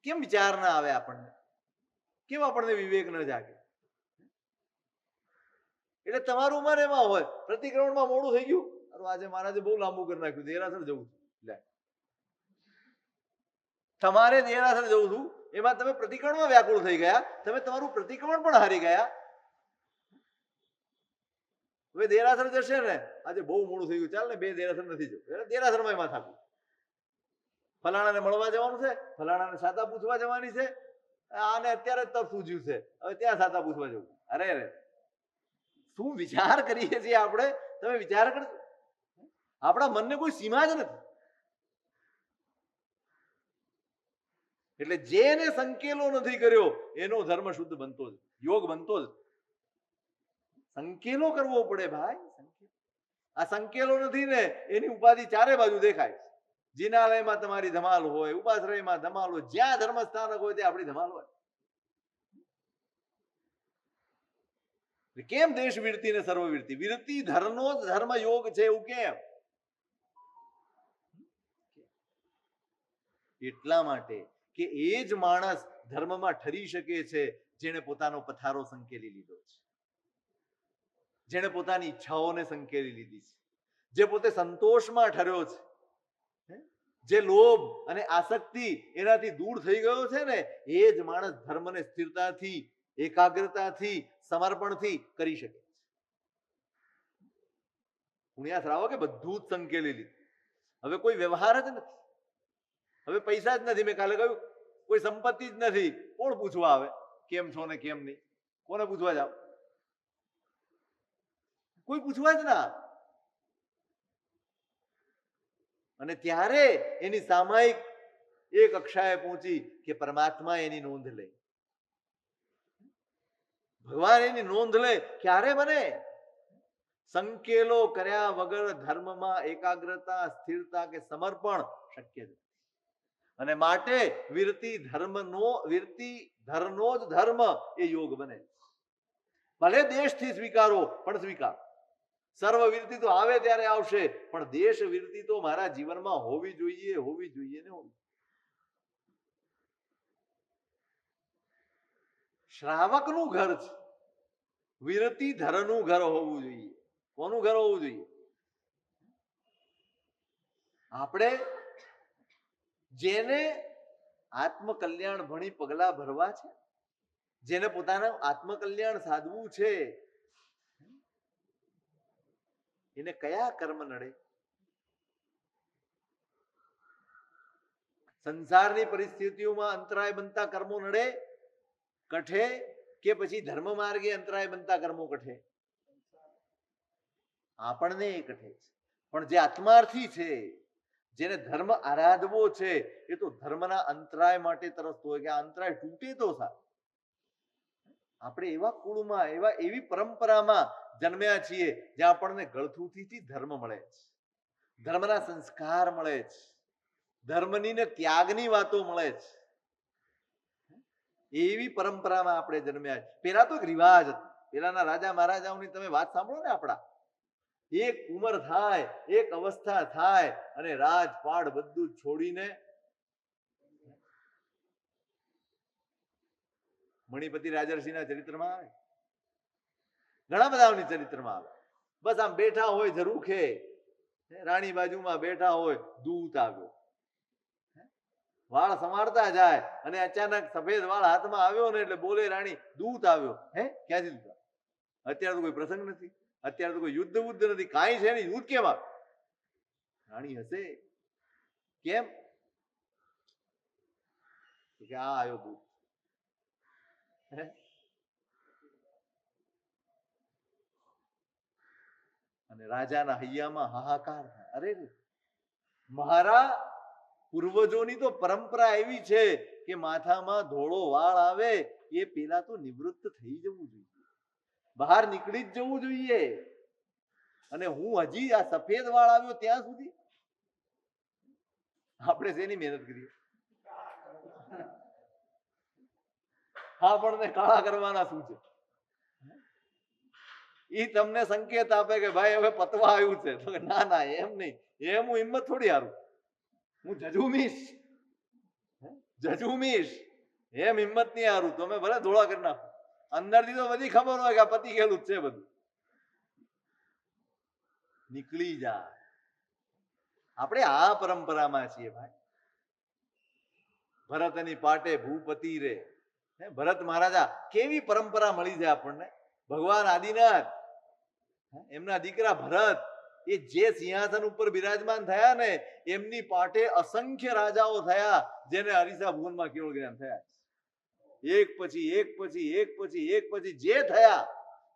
કેમ વિચાર ના આવે આપણને? કેમ આપણને વિવેક ન જાગે? એટલે તમારું મન એમાં હોય, પ્રતિક્રમણમાં મોડું થઈ ગયું, આજે મહારાજે બહુ લાંબુ કરી નાખ્યું, દેરાસર જવું છું, તમારે દેરાસર જવું છું, એમાં તમે પ્રતિક્રમણમાં વ્યાકુળ થઈ ગયા, તમે તમારું પ્રતિક્રમણ પણ હારી ગયા. હવે દેરાસર જશે ને, આજે બહુ મોડું થઈ ગયું, ચાલ ને 2 દેરાસર નથી જવું, દેરાસરમાં એમાં થાકું. ફલાણાને મળવા જવાનું છે, ફલાણાને સાતા પૂછવા જવાની છે, આને અત્યારે જ તપ સૂજ્યું છે, હવે ત્યાં સાતા પૂછવા જવું. અરે શું વિચાર કરીએ છીએ આપણે? તમે વિચાર કરજો, આપણા મનને કોઈ સીમા જ નથી. એટલે જેને સંકેલો નથી કર્યો એનો ધર્મ શુદ્ધ બનતો જ, યોગ બનતો જ. સંકેલો કરવો પડે ભાઈ. આ સંકેલો નથી ને એની ઉપાધિ ચારે બાજુ દેખાય. જિનાલયમાં તમારી ધમાલ હોય, ઉપાશ્રયમાં ધમાલ હોય, જ્યાં ધર્મ સ્થાનક હોય ત્યાં આપણી ધમાલ હોય. કેમ દેશ વીરતી ને સર્વવીરતી? વીરતી ધર્મનો જ ધર્મ યોગ છે, એવું કેમ? એટલા માટે કે એ જ માણસ ધર્મમાં ઠરી શકે છે જેને પોતાનો પથારો સંકેલી લીધો છે, જેને પોતાની ઈચ્છાઓને સંકેલી લીધી છે, જે પોતે સંતોષમાં ઠર્યો છે, જે લોભ અને આસક્તિ એનાથી દૂર થઈ ગયો છે ને, એ જ માણસ ધર્મને સ્થિરતાથી, એકાગ્રતાથી, સમર્પણથી કરી શકે છે. પુણ્યા શ્રાવકે બધું જ સંકેલી લીધું. હવે કોઈ વ્યવહાર જ નથી, હવે પૈસા જ નથી. મેં કાલે કહ્યું કોઈ સંપત્તિ જ નથી, કોણ પૂછવા આવે કેમ છો ને કેમ નહીં? કોને પૂછવા જાવ? કોઈ પૂછવા જ ના. અને ત્યારે એની સામાયિક એક કક્ષાએ પહોંચી કે પરમાત્મા એની નોંધ લે, ભગવાન એની નોંધ લે. ક્યારે બને? સંકેલો કર્યા વગર ધર્મમાં એકાગ્રતા, સ્થિરતા કે સમર્પણ શક્ય નથી. અને માટે વીરતી ધરનો જ ધર્મ એ યોગ બને. ભલે દેશથી સ્વીકારો પણ સ્વીકાર. સર્વ વીરતી તો આવે ત્યારે આવશે, પણ દેશ વીરતી તો મારા જીવનમાં હોવી જોઈએ, હોવી જોઈએ ને હોવી. શ્રાવકનું ઘર છે, વીરતી ધરનું ઘર હોવું જોઈએ. કોનું ઘર હોવું જોઈએ? આપણે જેને આત્મકલ્યાણ ભણી પગલા ભરવા છે, જેને પોતાનું આત્મકલ્યાણ સાધવું છે, એને કયા કર્મ નડે? સંસારની પરિસ્થિતિઓમાં અંતરાય બનતા કર્મો નડે કઠે, કે પછી ધર્મ માર્ગે અંતરાય બનતા કર્મો કઠે? આપણને એકઠે છે. પણ જે આત્માર્થી છે, જેને ધર્મ આરાધવો છે, એ તો ધર્મના અંતરાય માટે તરસતો હોય કે આ અંતરાય તૂટે તો સારું. આપણે એવા કુળમાં, એવી પરંપરામાં જન્મ્યા છીએ જ્યાં આપણને ગળથુથીથી ધર્મ મળે છે, ધર્મના સંસ્કાર મળે છે, ધર્મની ને ત્યાગની વાતો મળે છે. એવી પરંપરામાં આપણે જન્મ્યા. પેલા તો એક રિવાજ હતો. પેલાના રાજા મહારાજાઓની તમે વાત સાંભળો ને, આપણા એક ઉંમર થાય, એક અવસ્થા થાય અને રાજપાટ બધું છોડીને મણિપતિ રાજર્ષિના ચરિત્રમાં આવે, ઘણા બધાની ચરિત્રમાં આવે. બસ આમ બેઠા હોય ઝરૂખે, રાણી બાજુમાં બેઠા હોય, દૂત આવ્યો, વાળ સમારતા જાય અને અચાનક સફેદ વાળ હાથમાં આવ્યો ને એટલે બોલે રાણી, દૂત આવ્યો. હે, ક્યાંથી દૂત? અત્યારે તો કોઈ પ્રસંગ નથી, અત્યારે તો કોઈ યુદ્ધ બુદ્ધ નથી, કાંઈ છે નહીં, દૂત કેમ આવે? રાણી હશે, કેમ કે આ આવ્યો દૂત. અને રાજાના હૈયામાં હાહાકાર થાય. અરે મારા પૂર્વજોની તો પરંપરા એવી છે કે માથામાં ધોળો વાળ આવે એ પેલા તો નિવૃત્ત થઈ જવું જોઈએ, બહાર નીકળી જ જવું જોઈએ. અને હું હજી આ સફેદ વાળ આવ્યો ત્યાં સુધી આપણે શેની મહેનત કરીએ? આપણને કાળા કરવાના શું છે? એ તમને સંકેત આપે કે ભાઈ હવે પતવા આવ્યું છે. તો ના ના, એમ નહીં, એમ હું હિંમત થોડી હારું, હું જજુમીશ, એમ હિંમત નહીં હારું. તમે ભલે ધોળા કરી નાખો, અંદરથી તો બધી ખબર હોય કે આ પતી ગયેલું જ છે બધું. નીકળી જાય. આપણે આ પરંપરામાં છીએ ભાઈ. ભરતની પાટે ભૂપતિ રે. ભરત મહારાજા, કેવી પરંપરા મળી જાય આપણને. ભગવાન આદિનાથ, એમના દીકરા ભરત, એ જે સિંહાસન ઉપર બિરાજમાન થયા ને, એમની પાટે અસંખ્ય રાજાઓ થયા જેને અરીસા ભુવનમાં કેવળ જ્ઞાન થયા. એક પછી એક પછી એક પછી એક પછી જે થયા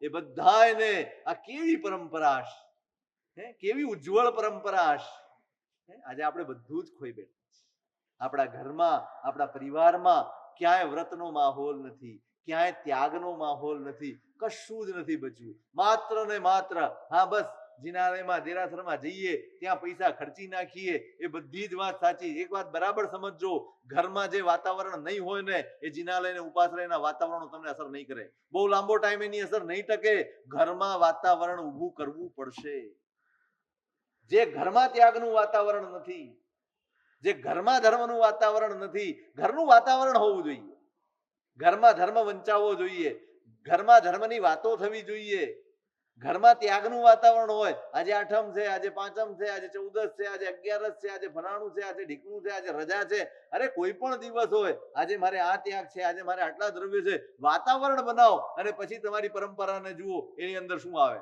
એ બધાને આ કેવી પરંપરા હશે, કેવી ઉજ્જવળ પરંપરા હશે. આજે આપણે બધું જ ખોઈ બેઠા. આપણા ઘરમાં, આપણા પરિવારમાં ક્યાંય વ્રતનો માહોલ નથી, ક્યાંય ત્યાગનો માહોલ નથી, કશું જ નથી બચ્યું. માત્ર ને માત્ર હા બસ જિનાલયમાં, દેરાસરમાં જઈએ, ત્યાં પૈસા ખર્ચી નાખીએ, એ બધી જ વાત સાચી. એક વાત બરાબર સમજજો, ઘરમાં જે વાતાવરણ નહીં હોય ને, એ જિનાલય ને ઉપાશ્રયના વાતાવરણો તમને અસર નહીં કરે. બહુ લાંબો ટાઈમ એની અસર નહીં ટકે. ઘરમાં વાતાવરણ ઊભું કરવું પડશે. જે ઘરમાં ત્યાગનું વાતાવરણ નથી, જે ઘરમાં ધર્મનું વાતાવરણ નથી, ઘરનું વાતાવરણ હોવું જોઈએ. ઘરમાં ધર્મ વંચાવવો જોઈએ, ઘરમાં ધર્મની વાતો થવી જોઈએ, ઘરમાં ત્યાગનું વાતાવરણ હોય. આજે આઠમ છે, આજે પાંચમ છે, આજે 14 છે, આજે 11 છે, આજે ફલાણું છે, આજે ઢીકણું છે, આજે રજા છે. અરે કોઈ પણ દિવસ હોય, આજે મારે આ ત્યાગ છે, આજે મારે આટલા દ્રવ્ય છે. વાતાવરણ બનાવો અને પછી તમારી પરંપરાને જુઓ એની અંદર શું આવે.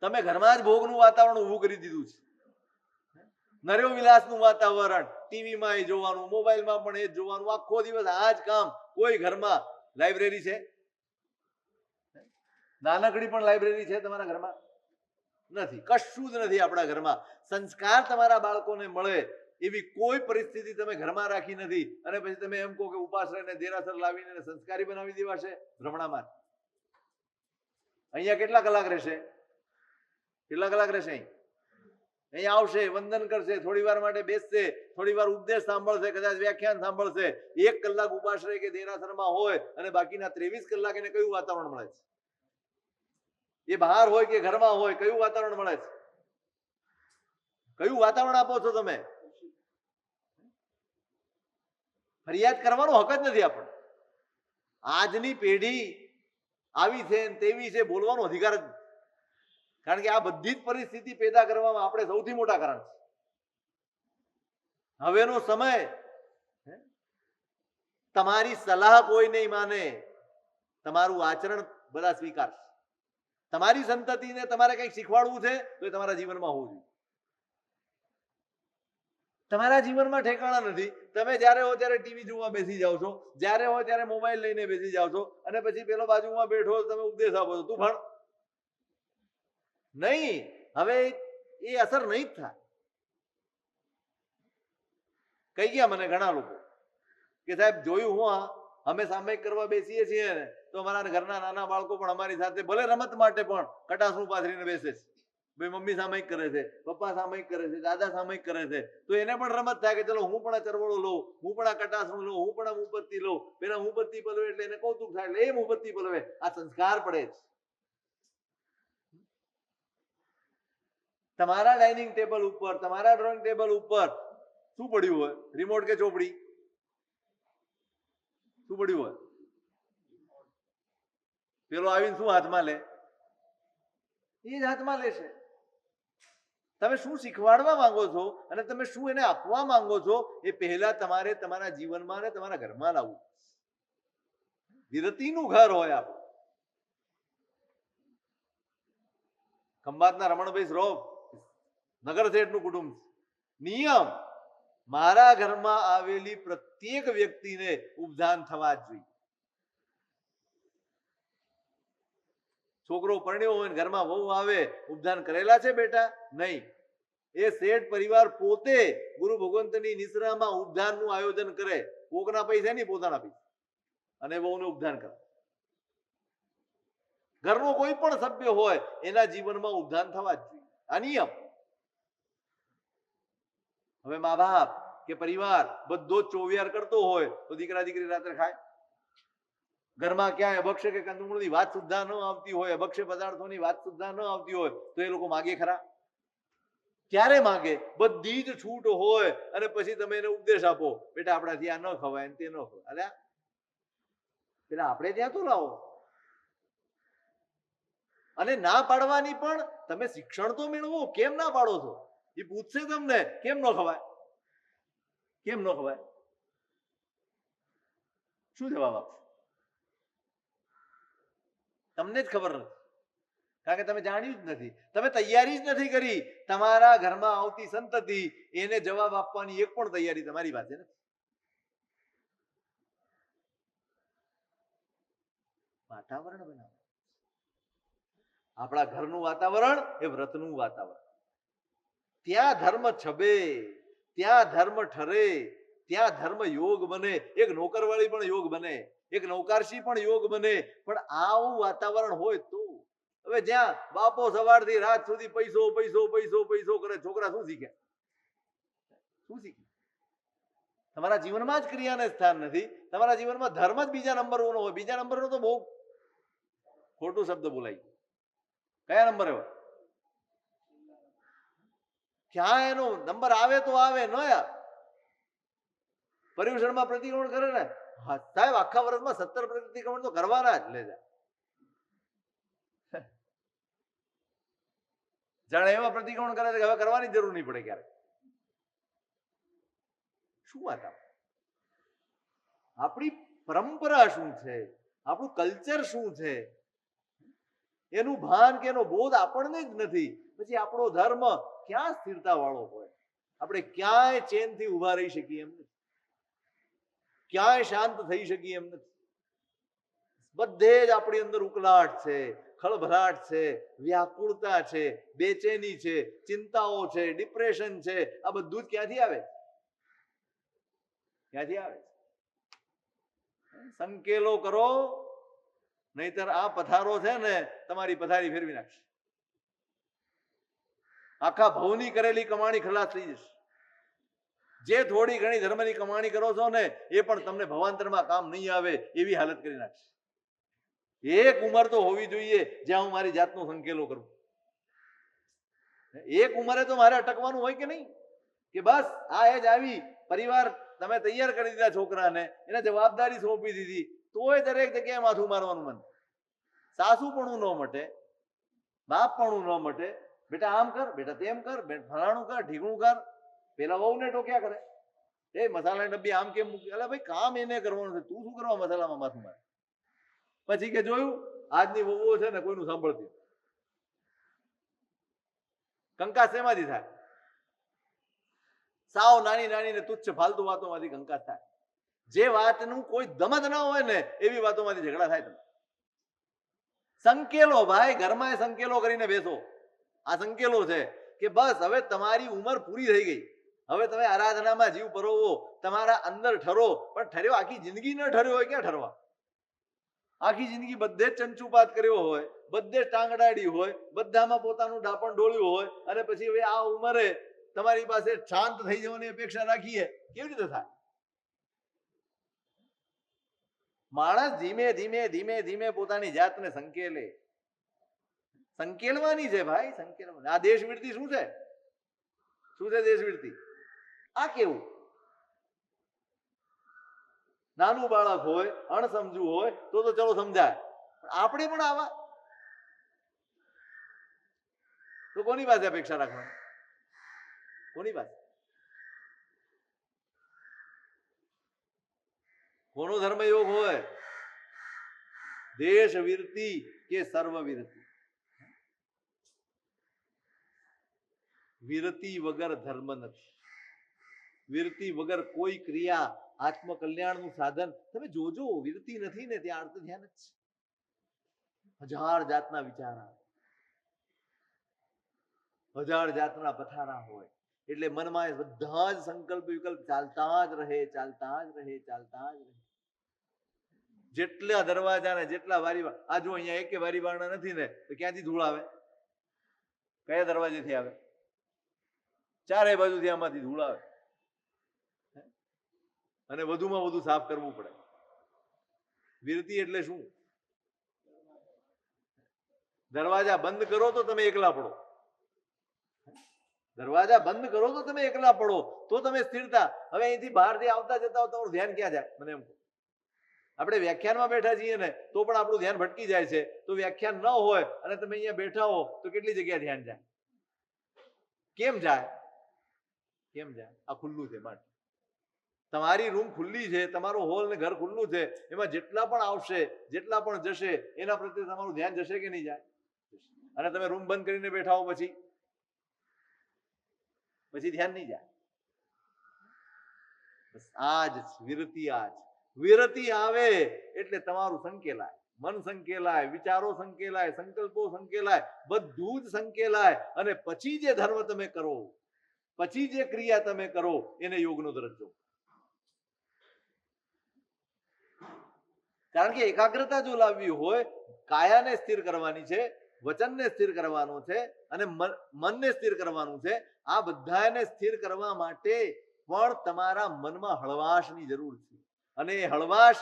તમે ઘરમાં જ ભોગનું વાતાવરણ ઊભું કરી દીધું છે. નર્યો વિલાસનું વાતાવરણ, ટીવીમાં એ જોવાનું, મોબાઈલમાં પણ એ જ જોવાનું, આખો દિવસ આ જ કામ. કોઈ ઘરમાં લાઇબ્રેરી છે? નાનકડી પણ લાઇબ્રેરી છે તમારા ઘરમાં? નથી, કશું જ નથી આપણા ઘરમાં. સંસ્કાર તમારા બાળકોને મળે એવી કોઈ પરિસ્થિતિ તમે ઘરમાં રાખી નથી. અને પછી તમે એમ કહો કે ઉપાશ્રયને દેરાસર લાવીને સંસ્કારી બનાવી દેવા છે. ભ્રમણામાં અહીંયા કેટલા કલાક રહેશે? કેટલા કલાક રહેશે? અહીંયા આવશે, વંદન કરશે, થોડી વાર માટે બેસશે, થોડી વાર ઉપદેશ સાંભળશે, કદાચ વ્યાખ્યાન સાંભળશે. 1 કલાક ઉપાશ્રય કે દેરાસરમાં હોય અને બાકીના 23 કલાક એને કયું વાતાવરણ મળે છે? એ બહાર હોય કે ઘરમાં હોય, કયું વાતાવરણ મળે છે? કયું વાતાવરણ આપો છો તમે? ફરિયાદ કરવાનો હક જ નથી આપણને. આજની પેઢી આવી છે તેવી છે, બોલવાનો અધિકાર જ. કારણ કે આ બધી જ પરિસ્થિતિ પેદા કરવામાં આપણે સૌથી મોટા કારણ છે. હવેનો સમય તમારી સલાહ કોઈ નહીં માને, તમારું આચરણ બધા સ્વીકારશે. તમારી સંતતિને તમારે કંઈક શીખવાડવું છે તો એ તમારા જીવનમાં હોવું જોઈએ. તમારા જીવનમાં ઠેકાણા નથી. તમે જ્યારે હો ત્યારે ટીવી જોવા બેસી જાઓ છો, જ્યારે હોય ત્યારે મોબાઈલ લઈને બેસી જાઓ છો, અને પછી પેલો બાજુમાં બેઠો તમે ઉપદેશ આપો છો, તું ભણ. નહીં, હવે એ અસર નહીં જ થાય. કહી ગયા મને ઘણા લોકો કે સાહેબ જોયું હું અમે સામયિક કરવા બેસીએ છીએ ને તો અમારા ઘરના નાના બાળકો પણ અમારી સાથે ભલે રમત માટે પણ કટાસનું પાથરીને બેસે છે. ભાઈ મમ્મી સામયિક કરે છે, પપ્પા સામયિક કરે છે, દાદા સામયિક કરે છે, તો એને પણ રમત થાય કે ચલો હું પણ આ ચરવડો લઉં, હું પણ આ કટાસનું લઉં, હું પણ આ મુપત્તિ લઉં. પેલા મુપત્તિ પલવે એટલે એને કૌતુક થાય એટલે એ મુપત્તિ પલવે. આ સંસ્કાર પડે છે. તમારા ડાઇનિંગ ટેબલ ઉપર, તમારા ડ્રોઈંગ ટેબલ ઉપર શું પડ્યું હોય? રિમોટ કે ચોપડી? શું પડ્યું હોય? પેલો આવીને શું હાથમાં લે? એ જ હાથમાં લેશે. તમે શું શીખવાડવા માંગો છો અને તમે શું એને આપવા માંગો છો એ પહેલા તમારે તમારા જીવનમાં ને તમારા ઘરમાં લાવવું. વિરતિનું ઘર હોય આપણું. ખંભાતના રમણભાઈ શ્રોફ નગર શેઠનું કુટુંબ. નિયમ, મારા ઘરમાં આવેલી પ્રત્યેક વ્યક્તિને ઉપધાન થવા જ જોઈએ. છોકરો પરણ્યો હોય ઘરમાં વહુ આવે, ઉપધાન કરેલા છે બેટા? નહીં. એ શેઠ પરિવાર પોતે ગુરુ ભગવંતની નિશ્રામાં ઉપધાનનું આયોજન કરે. કોકના પૈસા નહીં, પોતાના પૈસા, અને વહુને ઉપધાન કરે. ઘરનો કોઈ પણ સભ્ય હોય એના જીવનમાં ઉપધાન થવા જ જોઈએ. આ નિયમ. હવે મા બાપ કે પરિવાર બધો જ ચોવિયાર કરતો હોય તો દીકરા દીકરી રાત્રે ખાય? ઘરમાં ક્યાંય અભક્ષ્ય કે કંદમૂળની વાત સુદ્ધા ન આવતી હોય, અભક્ષ્ય પદાર્થોની વાત સુદ્ધા ન આવતી હોય તો એ લોકો માગે ખરા? ક્યારે માગે? બધી જ છૂટ હોય અને પછી તમે એને ઉપદેશ આપો, બેટા આપણાથી આ ન ખવાય તે ન ખવાય. અરે પેલા આપણે ત્યાં તો લાવો. અને ના પાડવાની પણ તમે શિક્ષણ તો મેળવો. કેમ ના પાડો છો? એ પૂછશે તમને કેમ ન ખવાય, કેમ ન ખવાય? શું જવાબ આપશો? તમને જ ખબર નથી, કારણ કે તમે જાણ્યું જ નથી, તમે તૈયારી જ નથી કરી. તમારા ઘરમાં આવતી સંતતિ એને જવાબ આપવાની એક પણ તૈયારી તમારી પાસે નથી. વાતાવરણ બનાવો. આપણા ઘરનું વાતાવરણ એ વ્રતનું વાતાવરણ. ત્યાં ધર્મ છબે, ત્યાં ધર્મ ઠરે, ત્યાં ધર્મ યોગ બને. એક નોકરવાળી પણ યોગ બને, એક નૌકારશી પણ યોગ બને. પણ આવું વાતાવરણ હોય તો. હવે જ્યાં બાપો સવારથી રાત સુધી પૈસો પૈસો પૈસો પૈસો કરે, છોકરા શું શીખે? શું શીખે? તમારા જીવનમાં જ ક્રિયાને સ્થાન નથી. તમારા જીવનમાં ધર્મ જ બીજા નંબરનો હોય. બીજા નંબરનો તો બહુ ખોટું શબ્દ બોલાય. કયા નંબરે હોય? ક્યાં એનો નંબર આવે તો આવે, ન યાર. પર્યુષણમાં પ્રતિક્રમણ કરે ને સાહેબ, આખા વર્ષમાં 17 પ્રતિક્રમણ તો કરવાના જ. લે જાણે એવા પ્રતિક્રમણ કરે છે કે હવે કરવાની જરૂર નહીં પડે ક્યારે. શું વાત? આપણી પરંપરા શું છે, આપણું કલ્ચર શું છે, એનું ભાન કે એનો બોધ આપણને જ નથી. પછી આપણો ધર્મ ક્યાં સ્થિરતા વાળો હોય? આપણે ક્યાંય ચેનથી ઉભા રહી શકીએ એમ નથી, ક્યાંય શાંત થઈ શકીએ એમ નથી. બધે જ આપણી અંદર ઉકલાટ છે, ખળભળાટ છે, વ્યાકુળતા છે, બેચેની છે, ચિંતાઓ છે, ડિપ્રેશન છે. આ બધું જ ક્યાંથી આવે? ક્યાંથી આવે? સંકેલો કરો, નહીતર આ પથારો છે ને તમારી પથારી ફેરવી નાખશે. આખા ભવની કરેલી કમાણી ખલાસ થઈ જશે. જે થોડી ઘણી ધર્મની કમાણી કરો છો ને એ પણ તમને ભવાંતરમાં કામ નહીં આવે એવી હાલત કરી નાખશે. એક ઉંમર તો હોવી જોઈએ જ્યાં હું મારી જાતનો સંકેલો કરું. એક ઉંમરે તો મારે અટકવાનું હોય કે નહીં? કે બસ આ એજ આવી, પરિવાર તમે તૈયાર કરી દીધા, છોકરાને એને જવાબદારી સોંપી દીધી, તોય દરેક જગ્યાએ માથું મારવાનું મન. સાસુપણું ન મટે, બાપપણું ન મટે. બેટા આમ કર, બેટા તેમ કર, ફલાણું કર, ઢીકણું કર. પેલા વહુને ટોક્યા કરે, એ મસાલાની ડબ્બી આમ કેમ મૂકી? અલા ભાઈ, કામ એને કરવાનું છે, તું શું કરવા મસાલામાં માથું મારે? પછી કે જોયું, આજની વહુઓ છે ને કોઈનું સાંભળતી. કંકાસ શેમાંથી થાય? સાવ નાની નાની ને તુચ્છ ફાલતુ વાતોમાંથી કંકાસ થાય. જે વાતનું કોઈ દમદ ના હોય ને એવી વાતોમાંથી ઝઘડા થાય. તમે સંકેલો ભાઈ, ઘરમાં સંકેલો કરીને બેસો. આ સંકેલો છે કે બસ હવે તમારી ઉંમર પૂરી થઈ ગઈ, હવે તમે આરાધનામાં જીવ પરોવો, તમારા અંદર ઠરો. પણ ઠર્યો આખી જિંદગી ન ઠર્યો હોય, ક્યાં ઠરવા? આખી જિંદગી બધે જ ચંચુપાત કર્યો હોય, બધે ટાંગડાડી હોય, બધામાં પોતાનું ડાપણ ડોળ્યું હોય, અને પછી હવે આ ઉંમરે તમારી પાસે શાંત થઈ જવાની અપેક્ષા રાખીએ, કેવી રીતે થાય? માણસ ધીમે ધીમે ધીમે ધીમે પોતાની જાતને સંકેલે. સંકેલવાની છે ભાઈ, સંકેલવાની. આ દેશવીરતી શું છે? શું છે દેશવીરતી? આ કેવું? નાનું બાળક હોય, અણસમજુ હોય તો ચલો સમજાય, આપણે પણ આવા તો કોની પાસે અપેક્ષા રાખવાની? કોની પાસે? કોનો ધર્મયોગ હોય? દેશવીરતી કે સર્વવીરતી? વીરતી વગર ધર્મ નથી. વીરતી વગર કોઈ ક્રિયા આત્મકલ્યાણનું સાધન. તમે જોજો, વીરતી નથી ને ત્યાં અર્થ ધ્યાન જ છે. હજાર જાતના વિચાર આવે, હજાર જાતના પથારા હોય, એટલે મનમાં બધા જ સંકલ્પ વિકલ્પ ચાલતા જ રહે, ચાલતા જ રહે, ચાલતા જ રહે. જેટલા દરવાજા ને જેટલા વારી, આ જો અહીંયા એકે વારી બારણા નથી ને તો ક્યાંથી ધૂળ આવે? કયા દરવાજેથી આવે? ચારે બાજુથી આમાંથી ધૂળ આવે, અને વધુમાં વધુ સાફ કરવું પડે. વીરતી એટલે શું? દરવાજા બંધ કરો તો તમે એકલા પડો. દરવાજા બંધ કરો તો તમે એકલા પડો, તો તમે સ્થિરતા. હવે અહીંથી બહારથી આવતા જતા તમારું ધ્યાન ક્યાં જાય? મને એમ કહો. આપણે વ્યાખ્યાનમાં બેઠા છીએ ને તો પણ આપણું ધ્યાન ભટકી જાય છે. તો વ્યાખ્યાન ન હોય અને તમે અહીંયા બેઠા હો તો કેટલી જગ્યા ધ્યાન જાય? કેમ જાય? કેમ જાય? આ ખુલ્લું છે માટે. તમારી રૂમ ખુલ્લી છે, તમારો હોલ ને ઘર ખુલ્લું છે, એમાં જેટલા પણ આવશે, જેટલા પણ જશે, એના પ્રત્યે તમારું ધ્યાન જશે કે નહીં જાય? અને તમે રૂમ બંધ કરીને બેઠા હો પછી ધ્યાન નહીં જાય. બસ આ જ વીરતી. આ જ વીરતી આવે એટલે તમારું સંકેલાય, મન સંકેલાય, વિચારો સંકેલાય, સંકલ્પો સંકેલાય, બધું જ સંકેલાય. અને પછી જે ધર્મ તમે કરો, પછી જે ક્રિયા તમે કરો, એને યોગનો દરજ્જો. કારણ કે એકાગ્રતા જો લાવવી હોય, કાયાને સ્થિર કરવાની છે, વચનને સ્થિર કરવાનું છે, અને મનને સ્થિર કરવાનું છે. આ બધાને સ્થિર કરવા માટે પણ તમારા મનમાં હળવાશની જરૂર છે. અને એ હળવાશ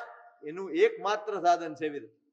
એનું એકમાત્ર સાધન છે વીરતી.